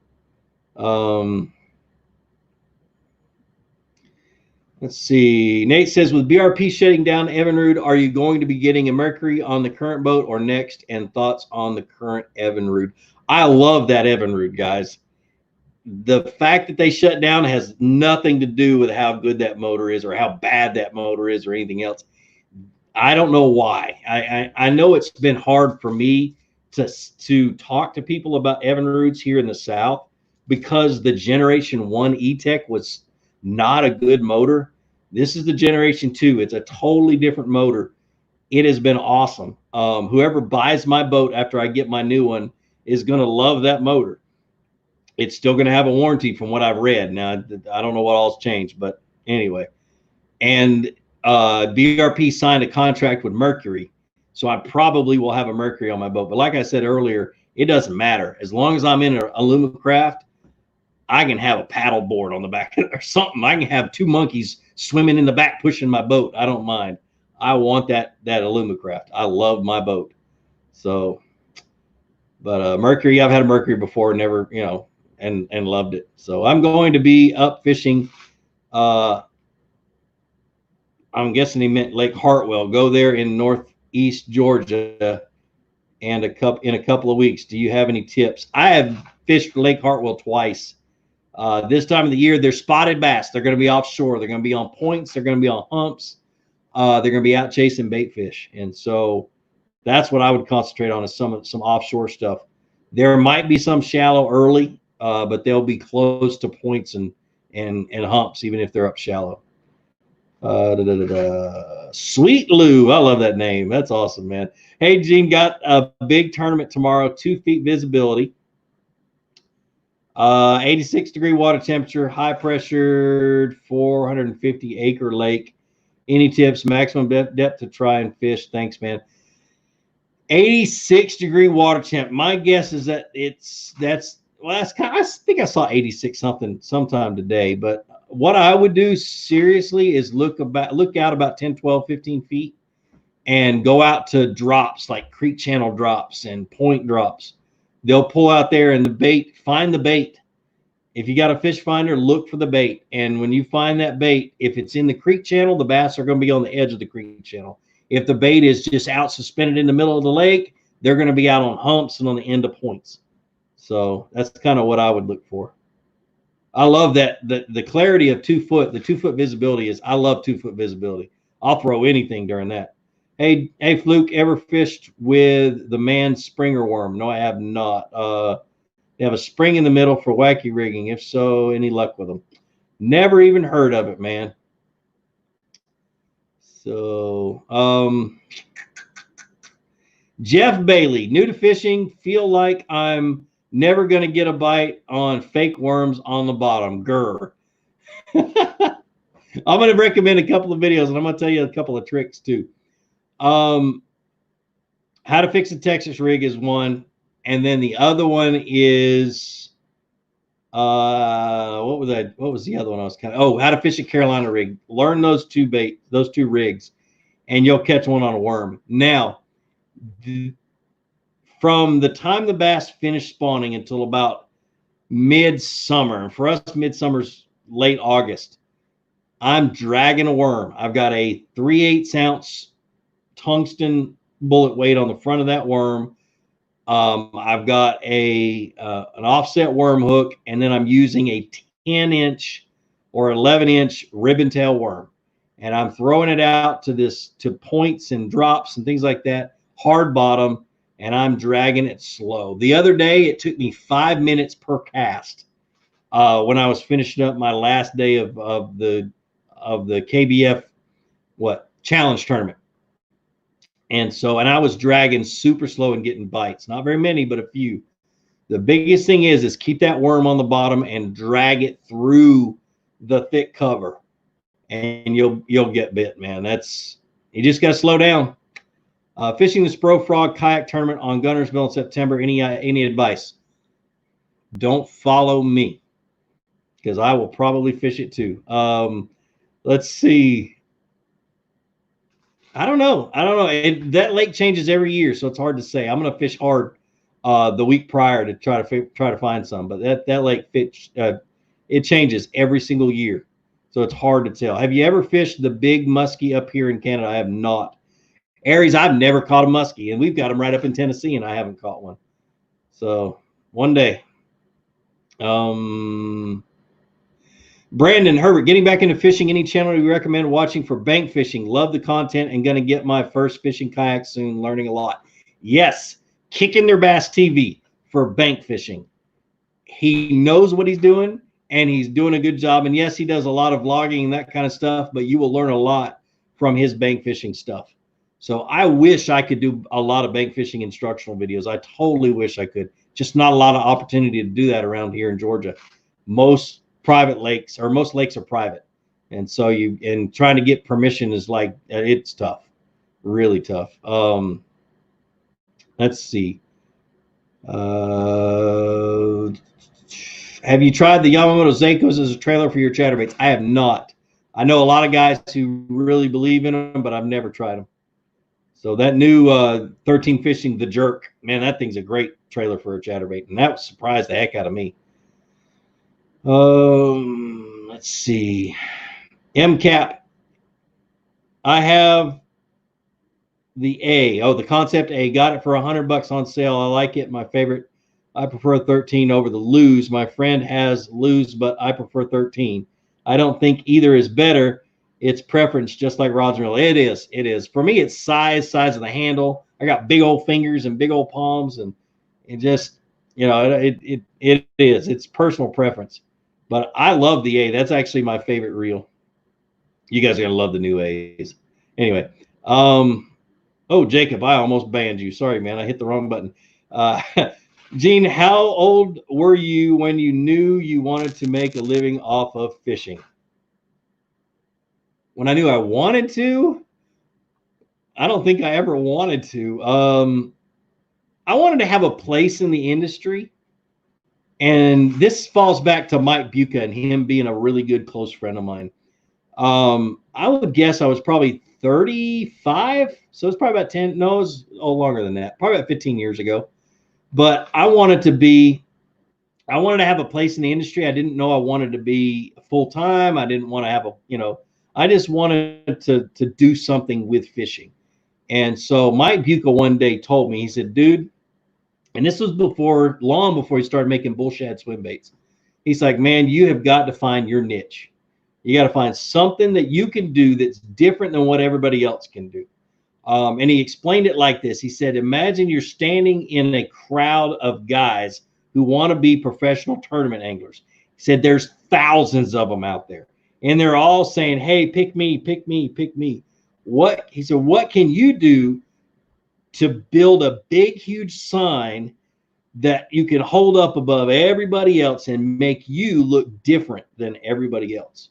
Let's see. Nate says, with BRP shutting down Evinrude, are you going to be getting a Mercury on the current boat or next? And thoughts on the current Evinrude? I love that Evinrude, guys. The fact that they shut down has nothing to do with how good that motor is or how bad that motor is or anything else. I don't know why. I know it's been hard for me to talk to people about Evinrudes here in the South because the Generation 1 E-Tech was not a good motor. This is the Generation 2. It's a totally different motor. It has been awesome. Whoever buys my boat after I get my new one is going to love that motor. It's still going to have a warranty from what I've read. Now, I don't know what all's changed, but anyway. And BRP signed a contract with Mercury. So I probably will have a Mercury on my boat. But like I said earlier, it doesn't matter. As long as I'm in a Alumacraft, I can have a paddle board on the back or something. I can have 2 monkeys swimming in the back pushing my boat. I don't mind. I want that Alumacraft. I love my boat. So, but Mercury, I've had a Mercury before, never, and loved it. So I'm going to be up fishing. I'm guessing he meant Lake Hartwell. Go there in northeast Georgia, and in a couple of weeks. Do you have any tips? I have fished Lake Hartwell twice. This time of the year, they're spotted bass. They're going to be offshore. They're going to be on points. They're going to be on humps. They're going to be out chasing bait fish. And so that's what I would concentrate on, is some offshore stuff. There might be some shallow early, but they'll be close to points and humps, even if they're up shallow. Sweet Lou. I love that name. That's awesome, man. Hey, Gene, got a big tournament tomorrow, 2 feet visibility. 86-degree water temperature, high pressured, 450 acre lake. Any tips? Maximum depth to try and fish? Thanks, man. 86-degree water temp. My guess is that I think I saw 86 something sometime today. But what I would do seriously is look out about 10, 12, 15 feet and go out to drops, like creek channel drops and point drops. They'll pull out there, and find the bait. If you got a fish finder, look for the bait. And when you find that bait, if it's in the creek channel, the bass are going to be on the edge of the creek channel. If the bait is just out suspended in the middle of the lake, they're going to be out on humps and on the end of points. So that's kind of what I would look for. I love that the clarity of 2 foot, the 2 foot visibility I love 2 foot visibility. I'll throw anything during that. Hey, Fluke, ever fished with the man Springer worm? No, I have not. They have a spring in the middle for wacky rigging. If so, any luck with them? Never even heard of it, man. So, Jeff Bailey, new to fishing, feel like I'm never going to get a bite on fake worms on the bottom. Grr. I'm going to recommend a couple of videos, and I'm going to tell you a couple of tricks too. How to fix a Texas rig is one, and then the other one is what was the other one I was how to fish a Carolina rig. Learn those two rigs, and you'll catch one on a worm. Now, from the time the bass finish spawning until about midsummer, and for us midsummer's late August, I'm dragging a worm. I've got a 3/8 ounce tungsten bullet weight on the front of that worm. I've got an offset worm hook, and then I'm using a 10-inch or 11-inch ribbon tail worm, and I'm throwing it out to points and drops and things like that, hard bottom, and I'm dragging it slow. The other day, it took me 5 minutes per cast when I was finishing up my last day of the KBF challenge tournament. And I was dragging super slow and getting bites. Not very many, but a few. The biggest thing is keep that worm on the bottom and drag it through the thick cover, and you'll get bit, man. You just got to slow down. Fishing the Spro Frog kayak tournament on Guntersville in September. Any advice? Don't follow me, because I will probably fish it too. Let's see. I don't know. That lake changes every year, so it's hard to say. I'm going to fish hard the week prior to try to find some. But that lake it changes every single year, so it's hard to tell. Have you ever fished the big muskie up here in Canada? I have not. Aries, I've never caught a muskie, and we've got them right up in Tennessee, and I haven't caught one. So one day. Brandon Herbert, getting back into fishing. Any channel you recommend watching for bank fishing? Love the content and going to get my first fishing kayak soon. Learning a lot. Yes, Kicking Their Bass TV for bank fishing. He knows what he's doing, and he's doing a good job. And yes, he does a lot of vlogging and that kind of stuff, but you will learn a lot from his bank fishing stuff. So I wish I could do a lot of bank fishing instructional videos. I totally wish I could. Just not a lot of opportunity to do that around here in Georgia. Most lakes are private, and so trying to get permission is it's tough. Really tough. Let's see. Have you tried the Yamamoto Zeikos as a trailer for your chatterbaits? I have not. I know a lot of guys who really believe in them, but I've never tried them. So that new 13 Fishing The Jerk, man, that thing's a great trailer for a chatterbait, and that surprised the heck out of me. Let's see. MCAP. I have the A. Oh, the Concept A. Got it for $100 on sale. I like it. My favorite. I prefer 13 over the Lose. My friend has Lose, but I prefer 13. I don't think either is better. It's preference, just like rods and reels. It is. It is. For me, it's size of the handle. I got big old fingers and big old palms, and it just, it is. It's personal preference. But I love the A. That's actually my favorite reel. You guys are gonna love the new A's. Anyway, oh, Jacob, I almost banned you. Sorry, man. I hit the wrong button. Gene, how old were you when you knew you wanted to make a living off of fishing? When I knew I wanted to? I don't think I ever wanted to. I wanted to have a place in the industry. And this falls back to Mike Buca and him being a really good close friend of mine. I would guess I was probably 35. So it's probably about 10. No, it was longer than that. Probably about 15 years ago. But I wanted to have a place in the industry. I didn't know I wanted to be full time. I didn't want to have I just wanted to do something with fishing. And so Mike Buca one day told me, he said, dude, and this was long before he started making bull shad swim baits. He's like, man, you have got to find your niche. You got to find something that you can do that's different than what everybody else can do. And he explained it like this. He said, imagine you're standing in a crowd of guys who want to be professional tournament anglers. He said, there's thousands of them out there. And they're all saying, hey, pick me, pick me, pick me. He said, what can you do to build a big, huge sign that you can hold up above everybody else and make you look different than everybody else?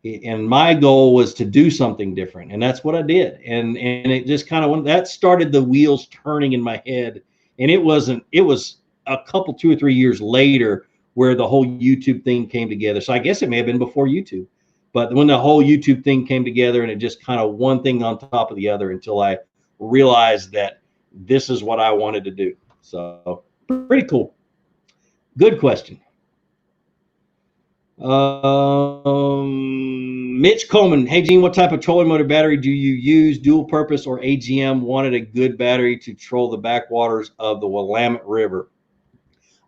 And my goal was to do something different, and that's what I did. And it just kind of that started the wheels turning in my head. And it was a couple, 2 or 3 years later where the whole YouTube thing came together. So I guess it may have been before YouTube, but when the whole YouTube thing came together, and it just kind of one thing on top of the other until I realized that this is what I wanted to do. So pretty cool. Good question. Mitch Coleman. Hey, Gene, what type of trolling motor battery do you use? Dual purpose or AGM? Wanted a good battery to troll the backwaters of the Willamette River.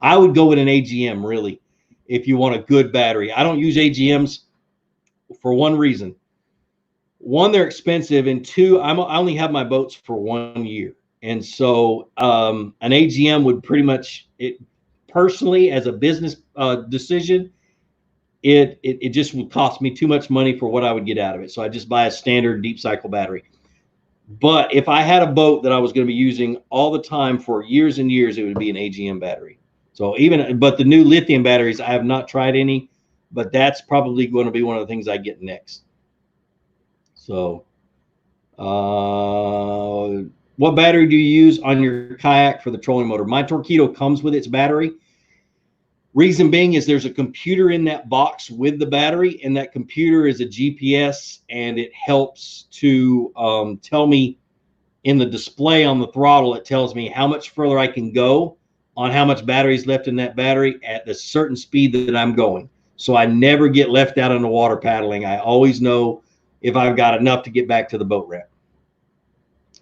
I would go with an AGM, really, if you want a good battery. I don't use AGMs for one reason. One, they're expensive, and two, I only have my boats for 1 year. And so an AGM would pretty much, personally, as a business decision, it just would cost me too much money for what I would get out of it. So I just buy a standard deep cycle battery. But if I had a boat that I was going to be using all the time for years and years, it would be an AGM battery. So but the new lithium batteries, I have not tried any, but that's probably going to be one of the things I get next. So, what battery do you use on your kayak for the trolling motor? My Torqeedo comes with its battery. Reason being is there's a computer in that box with the battery, and that computer is a GPS, and it helps to tell me in the display on the throttle, it tells me how much further I can go on how much battery is left in that battery at the certain speed that I'm going. So I never get left out on the water paddling. I always know if I've got enough to get back to the boat ramp.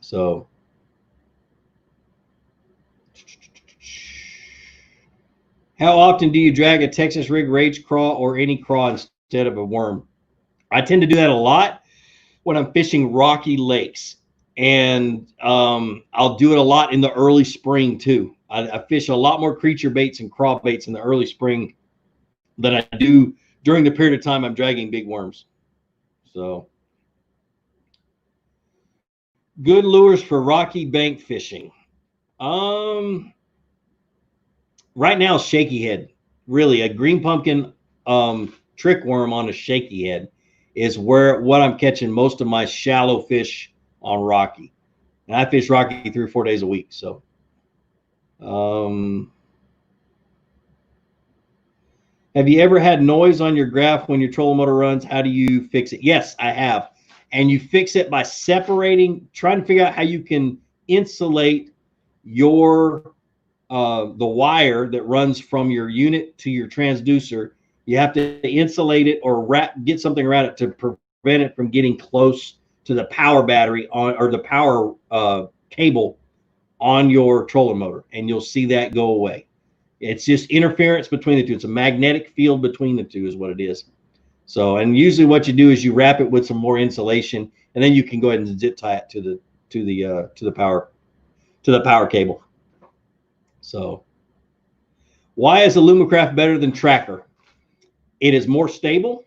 So how often do you drag a Texas rig rage craw or any craw instead of a worm? I tend to do that a lot when I'm fishing rocky lakes, and I'll do it a lot in the early spring too. I fish a lot more creature baits and craw baits in the early spring than I do during the period of time I'm dragging big worms. So good lures for rocky bank fishing. Right now, shaky head. Really, a green pumpkin trick worm on a shaky head is what I'm catching most of my shallow fish on Rocky. And I fish Rocky 3 or 4 days a week. So, have you ever had noise on your graph when your trolling motor runs? How do you fix it? Yes, I have. And you fix it by separating, trying to figure out how you can insulate your the wire that runs from your unit to your transducer. You have to insulate it or get something around it to prevent it from getting close to the power battery on, or the power cable on your trolling motor, and you'll see that go away. It's just interference between the two. It's a magnetic field between the two is what it is. So, and usually what you do is you wrap it with some more insulation, and then you can go ahead and zip tie it to the power cable. So, why is Alumacraft better than Tracker? It is more stable.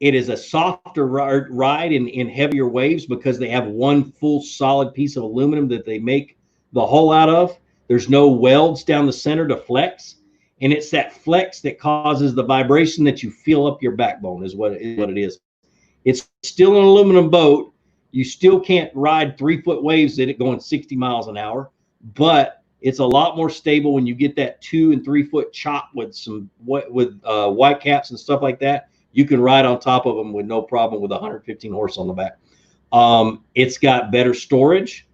It is a softer ride in heavier waves because they have one full solid piece of aluminum that they make the hull out of. There's no welds down the center to flex. And it's that flex that causes the vibration that you feel up your backbone is what it is. It's still an aluminum boat. You still can't ride 3-foot waves at it going 60 miles an hour, but it's a lot more stable when you get that 2 and 3 foot chop with some white caps and stuff like that. You can ride on top of them with no problem with 115 horse on the back. It's got better storage.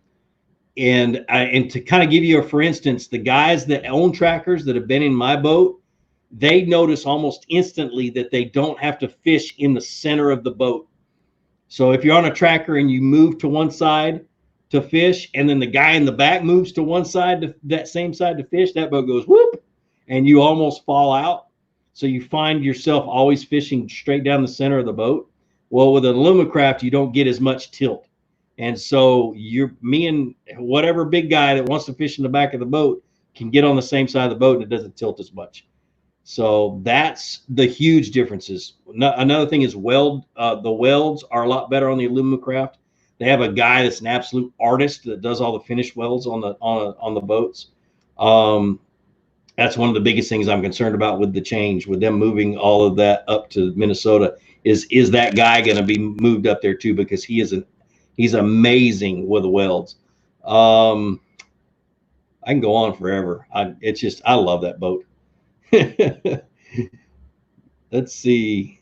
And to kind of give you for instance, the guys that own Trackers that have been in my boat, they notice almost instantly that they don't have to fish in the center of the boat. So if you're on a Tracker and you move to one side to fish, and then the guy in the back moves to one side, that same side to fish, that boat goes whoop, and you almost fall out. So you find yourself always fishing straight down the center of the boat. Well, with an Alumacraft, you don't get as much tilt. And so me and whatever big guy that wants to fish in the back of the boat can get on the same side of the boat and it doesn't tilt as much. So that's the huge differences. Another thing is the welds are a lot better on the Alumacraft. They have a guy that's an absolute artist that does all the finished welds on the boats. That's one of the biggest things I'm concerned about with the change, with them moving all of that up to Minnesota. Is that guy going to be moved up there too? Because he's amazing with the welds. I can go on forever. I love that boat. Let's see.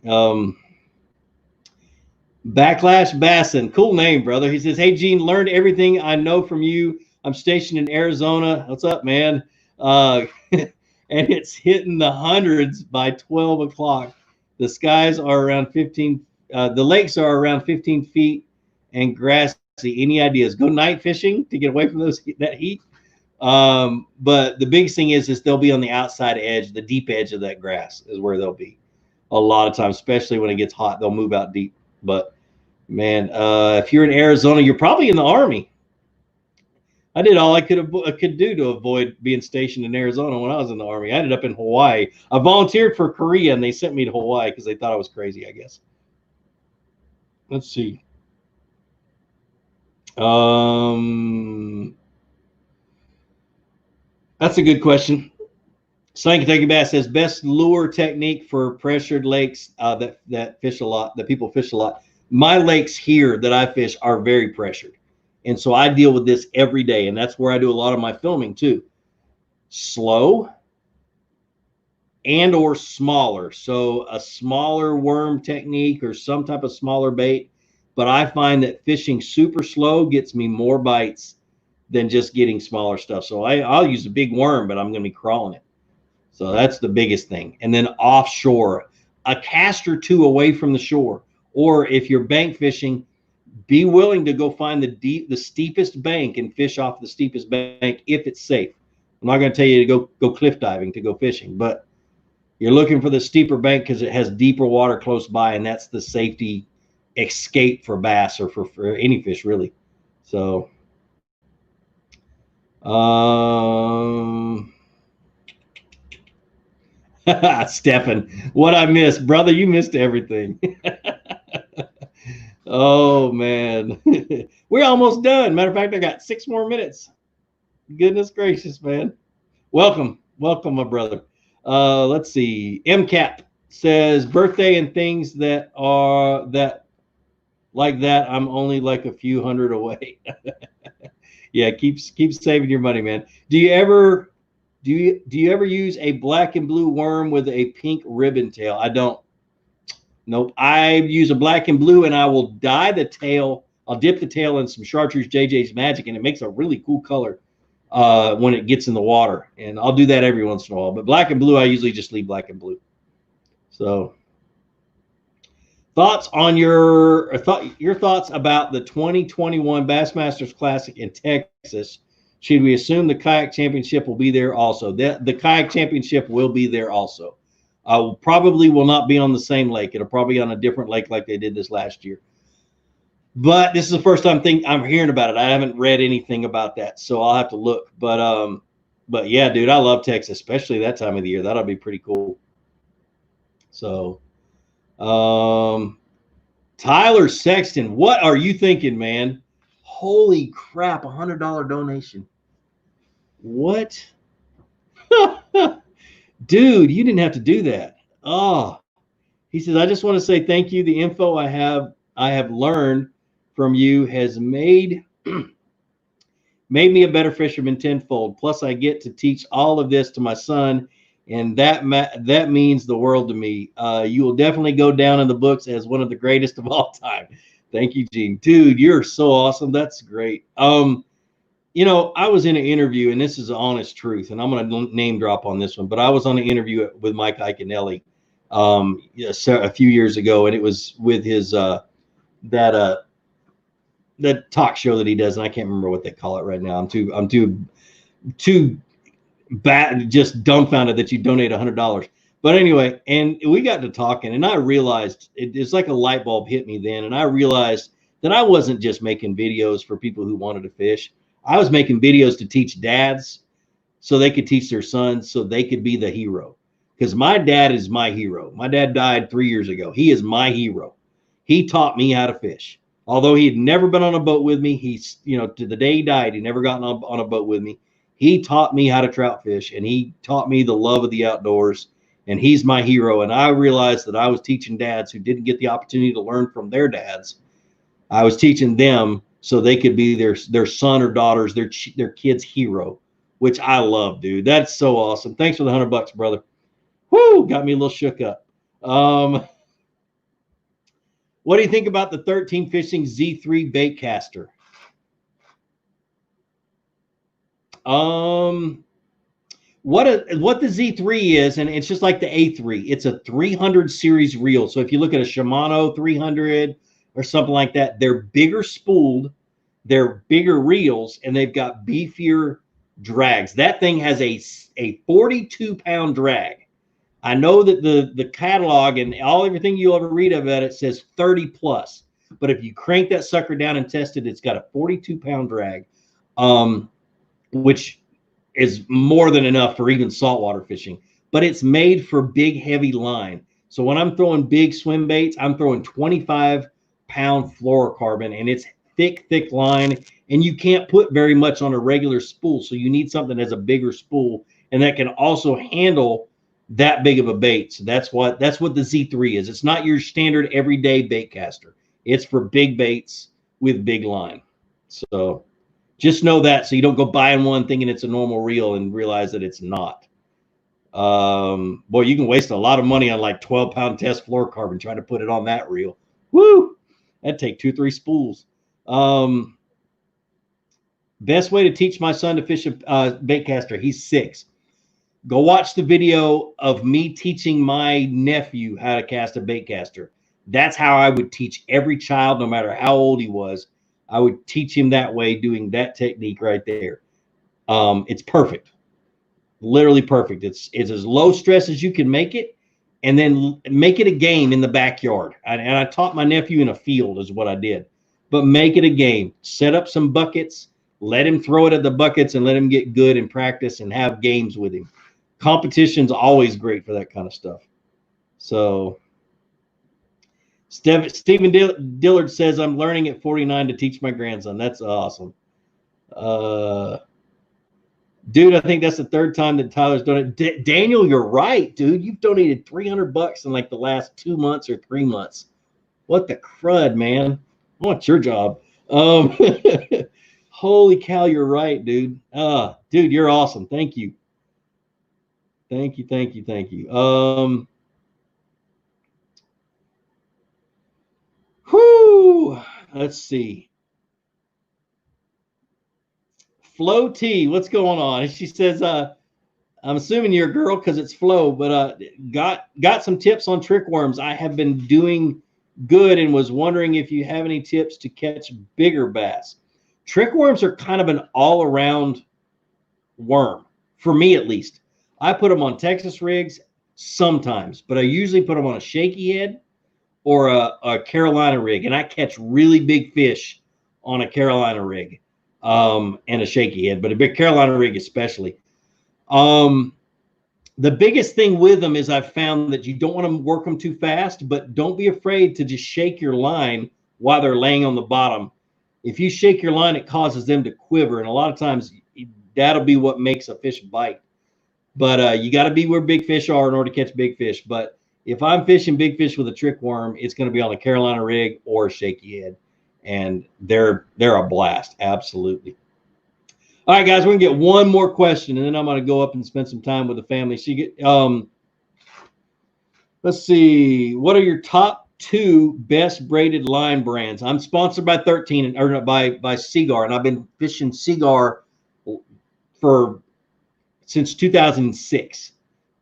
Backlash Bassin, cool name, brother. He says, "Hey Gene, learned everything I know from you. I'm stationed in Arizona." What's up, man? And it's hitting the hundreds by 12 o'clock. The skies are around 15. The lakes are around 15 feet and grassy. Any ideas? Go night fishing to get away from that heat. But the biggest thing is they'll be on the outside edge, the deep edge of that grass is where they'll be. A lot of times, especially when it gets hot, they'll move out deep. But man, if you're in Arizona, you're probably in the Army. I did all I could do to avoid being stationed in Arizona when I was in the Army. I ended up in Hawaii. I volunteered for Korea, and they sent me to Hawaii because they thought I was crazy, I guess. Let's see. That's a good question. Slang Kentucky Bass says best lure technique for pressured lakes that fish a lot, that people fish a lot. My lakes here that I fish are very pressured. And so I deal with this every day. And that's where I do a lot of my filming too. Slow and or smaller. So a smaller worm technique or some type of smaller bait. But I find that fishing super slow gets me more bites than just getting smaller stuff. So I'll use a big worm, but I'm going to be crawling it. So that's the biggest thing. And then offshore, a cast or two away from the shore. Or if you're bank fishing, be willing to go find the steepest bank and fish off the steepest bank if it's safe. I'm not going to tell you to go cliff diving to go fishing, but you're looking for the steeper bank because it has deeper water close by, and that's the safety escape for bass or for any fish really. So Stefan, what I missed, brother, you missed everything. Oh man. We're almost done. Matter of fact, I got 6 more minutes. Goodness gracious, man. Welcome, my brother. Let's see. MCAP says birthday and things that like that, I'm only like a few hundred away. Yeah, keep saving your money, man. Do you ever use a black and blue worm with a pink ribbon tail? I don't. Nope. I use a black and blue, and I will dye the tail. I'll dip the tail in some Chartreuse JJ's Magic, and it makes a really cool color when it gets in the water. And I'll do that every once in a while. But black and blue, I usually just leave black and blue. So, thoughts on your thoughts about the 2021 Bassmasters Classic in Texas? Should we assume the kayak championship will be there also? The kayak championship will be there also. Probably will not be on the same lake. It'll probably be on a different lake like they did this last year. But this is the first time I'm hearing about it. I haven't read anything about that, so I'll have to look. But yeah, dude, I love Texas, especially that time of the year. That'll be pretty cool. So, Tyler Sexton, what are you thinking, man? Holy crap, $100 donation. What? Dude, you didn't have to do that. Oh, he says, I just want to say thank you. The info I have learned from you has made me a better fisherman tenfold. Plus, I get to teach all of this to my son, and that means the world to me. You will definitely go down in the books as one of the greatest of all time. Thank you, Gene. Dude, you're so awesome. That's great. You know, I was in an interview, and this is the honest truth, and I'm going to name drop on this one, but I was on an interview with Mike Iaconelli a few years ago, and it was with his that talk show that he does, and I can't remember what they call it right now. I'm too bad, just dumbfounded that you donate $100. But anyway, and we got to talking, and I realized it's like a light bulb hit me then, and I realized that I wasn't just making videos for people who wanted to fish. I was making videos to teach dads so they could teach their sons so they could be the hero. Because my dad is my hero. My dad died 3 years ago. He is my hero. He taught me how to fish. Although he had never been on a boat with me, he's, you know, to the day he died, he never gotten on a boat with me. He taught me how to trout fish, and he taught me the love of the outdoors, and he's my hero. And I realized that I was teaching dads who didn't get the opportunity to learn from their dads. I was teaching them so they could be their son or daughter's, their kid's hero, which I love, dude. That's so awesome. Thanks for the $100, brother. Whoo, got me a little shook up. What do you think about the 13 Fishing Z3 bait caster? What the Z3 is, and it's just like the A3. It's a 300 series reel. So if you look at a Shimano 300 or something like that, they're bigger spooled, they're bigger reels, and they've got beefier drags. That thing has a 42-pound drag. I know that the catalog and everything you'll ever read about it says 30 plus, but if you crank that sucker down and test it, it's got a 42-pound drag, which is more than enough for even saltwater fishing. But it's made for big, heavy line. So when I'm throwing big swim baits, I'm throwing 25-pound fluorocarbon, and it's thick line, and you can't put very much on a regular spool. So you need something that's a bigger spool and that can also handle that big of a bait. So that's what the Z3 is. It's not your standard everyday bait caster. It's for big baits with big line. So just know that, so you don't go buying one thinking it's a normal reel and realize that it's not. Boy, you can waste a lot of money on like 12-pound test fluorocarbon trying to put it on that reel. Woo! That'd take 2-3 spools. Best way to teach my son to fish a bait caster. He's 6. Go watch the video of me teaching my nephew how to cast a bait caster. That's how I would teach every child, no matter how old he was. I would teach him that way, doing that technique right there. It's perfect. Literally perfect. It's as low stress as you can make it, and then make it a game in the backyard. And I taught my nephew in a field is what I did. But make it a game. Set up some buckets. Let him throw it at the buckets and let him get good and practice and have games with him. Competition's always great for that kind of stuff. So Stephen Dillard says, I'm learning at 49 to teach my grandson. That's awesome. Dude, I think that's the 3rd time that Tyler's done it. Daniel, you're right, dude. You've donated $300 in like the last 2 months or 3 months. What the crud, man. I want your job. Holy cow, you're right, dude. Dude, you're awesome. Thank you. Thank you, thank you, thank you. Whoo, let's see. Flo T, what's going on? She says, I'm assuming you're a girl because it's Flo, but got some tips on trick worms. I have been doing good and was wondering if you have any tips to catch bigger bass. Trick worms are kind of an all-around worm, for me at least. I put them on Texas rigs sometimes, but I usually put them on a shaky head or a Carolina rig, and I catch really big fish on a Carolina rig and a shaky head, but a big Carolina rig especially. The biggest thing with them is I've found that you don't want to work them too fast, but don't be afraid to just shake your line while they're laying on the bottom. If you shake your line, it causes them to quiver, and a lot of times that'll be what makes a fish bite. But you got to be where big fish are in order to catch big fish. But if I'm fishing big fish with a trick worm, it's going to be on a Carolina rig or a shaky head, and they're a blast, absolutely. All right, guys, we're gonna get one more question, and then I'm gonna go up and spend some time with the family. Let's see. What are your top 2 best braided line brands? I'm sponsored by 13 or by Seaguar, and I've been fishing Seaguar since 2006.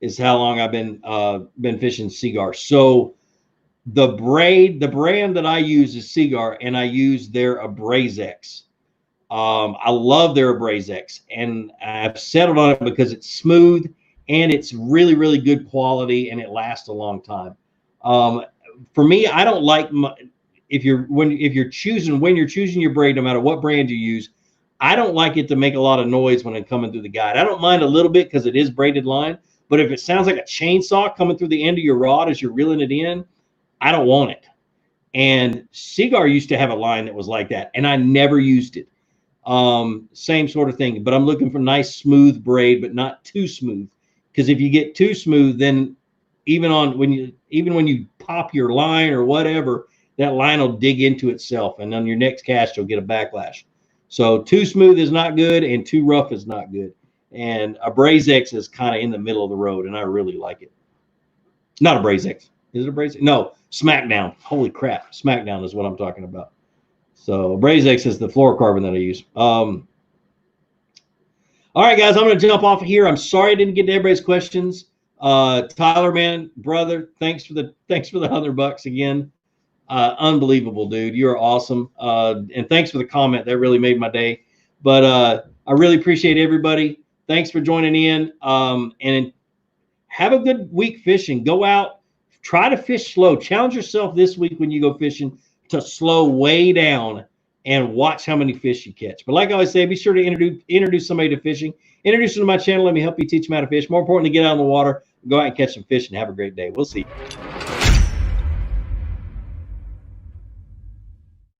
Is how long I've been fishing Seaguar. So the brand that I use is Seaguar, and I use their Abrazex. I love their Abrazex, and I've settled on it because it's smooth and it's really, really good quality, and it lasts a long time. For me, I don't like if you're choosing your braid, no matter what brand you use, I don't like it to make a lot of noise when I'm coming through the guide. I don't mind a little bit because it is braided line, but if it sounds like a chainsaw coming through the end of your rod as you're reeling it in, I don't want it. And Seaguar used to have a line that was like that, and I never used it. Same sort of thing, but I'm looking for nice smooth braid, but not too smooth, because if you get too smooth, then even when you pop your line or whatever, that line will dig into itself, and on your next cast you'll get a backlash. So too smooth is not good, and too rough is not good. And Abrazex is kind of in the middle of the road, and I really like it. Not Abrazex. Is it Abrazex? No, Smackdown. Holy crap, Smackdown is what I'm talking about. So Abrazex is the fluorocarbon that I use. All right, guys, I'm going to jump off of here. I'm sorry I didn't get to everybody's questions. Tyler, man, brother, thanks for the $100 again. Unbelievable, dude. You're awesome. And thanks for the comment. That really made my day. But I really appreciate everybody. Thanks for joining in. And have a good week fishing. Go out, try to fish slow. Challenge yourself this week when you go fishing to slow way down and watch how many fish you catch. But like I always say, be sure to introduce somebody to fishing. Introduce them to my channel. Let me help you teach them how to fish. More importantly, get out on the water, go out and catch some fish, and have a great day. We'll see you.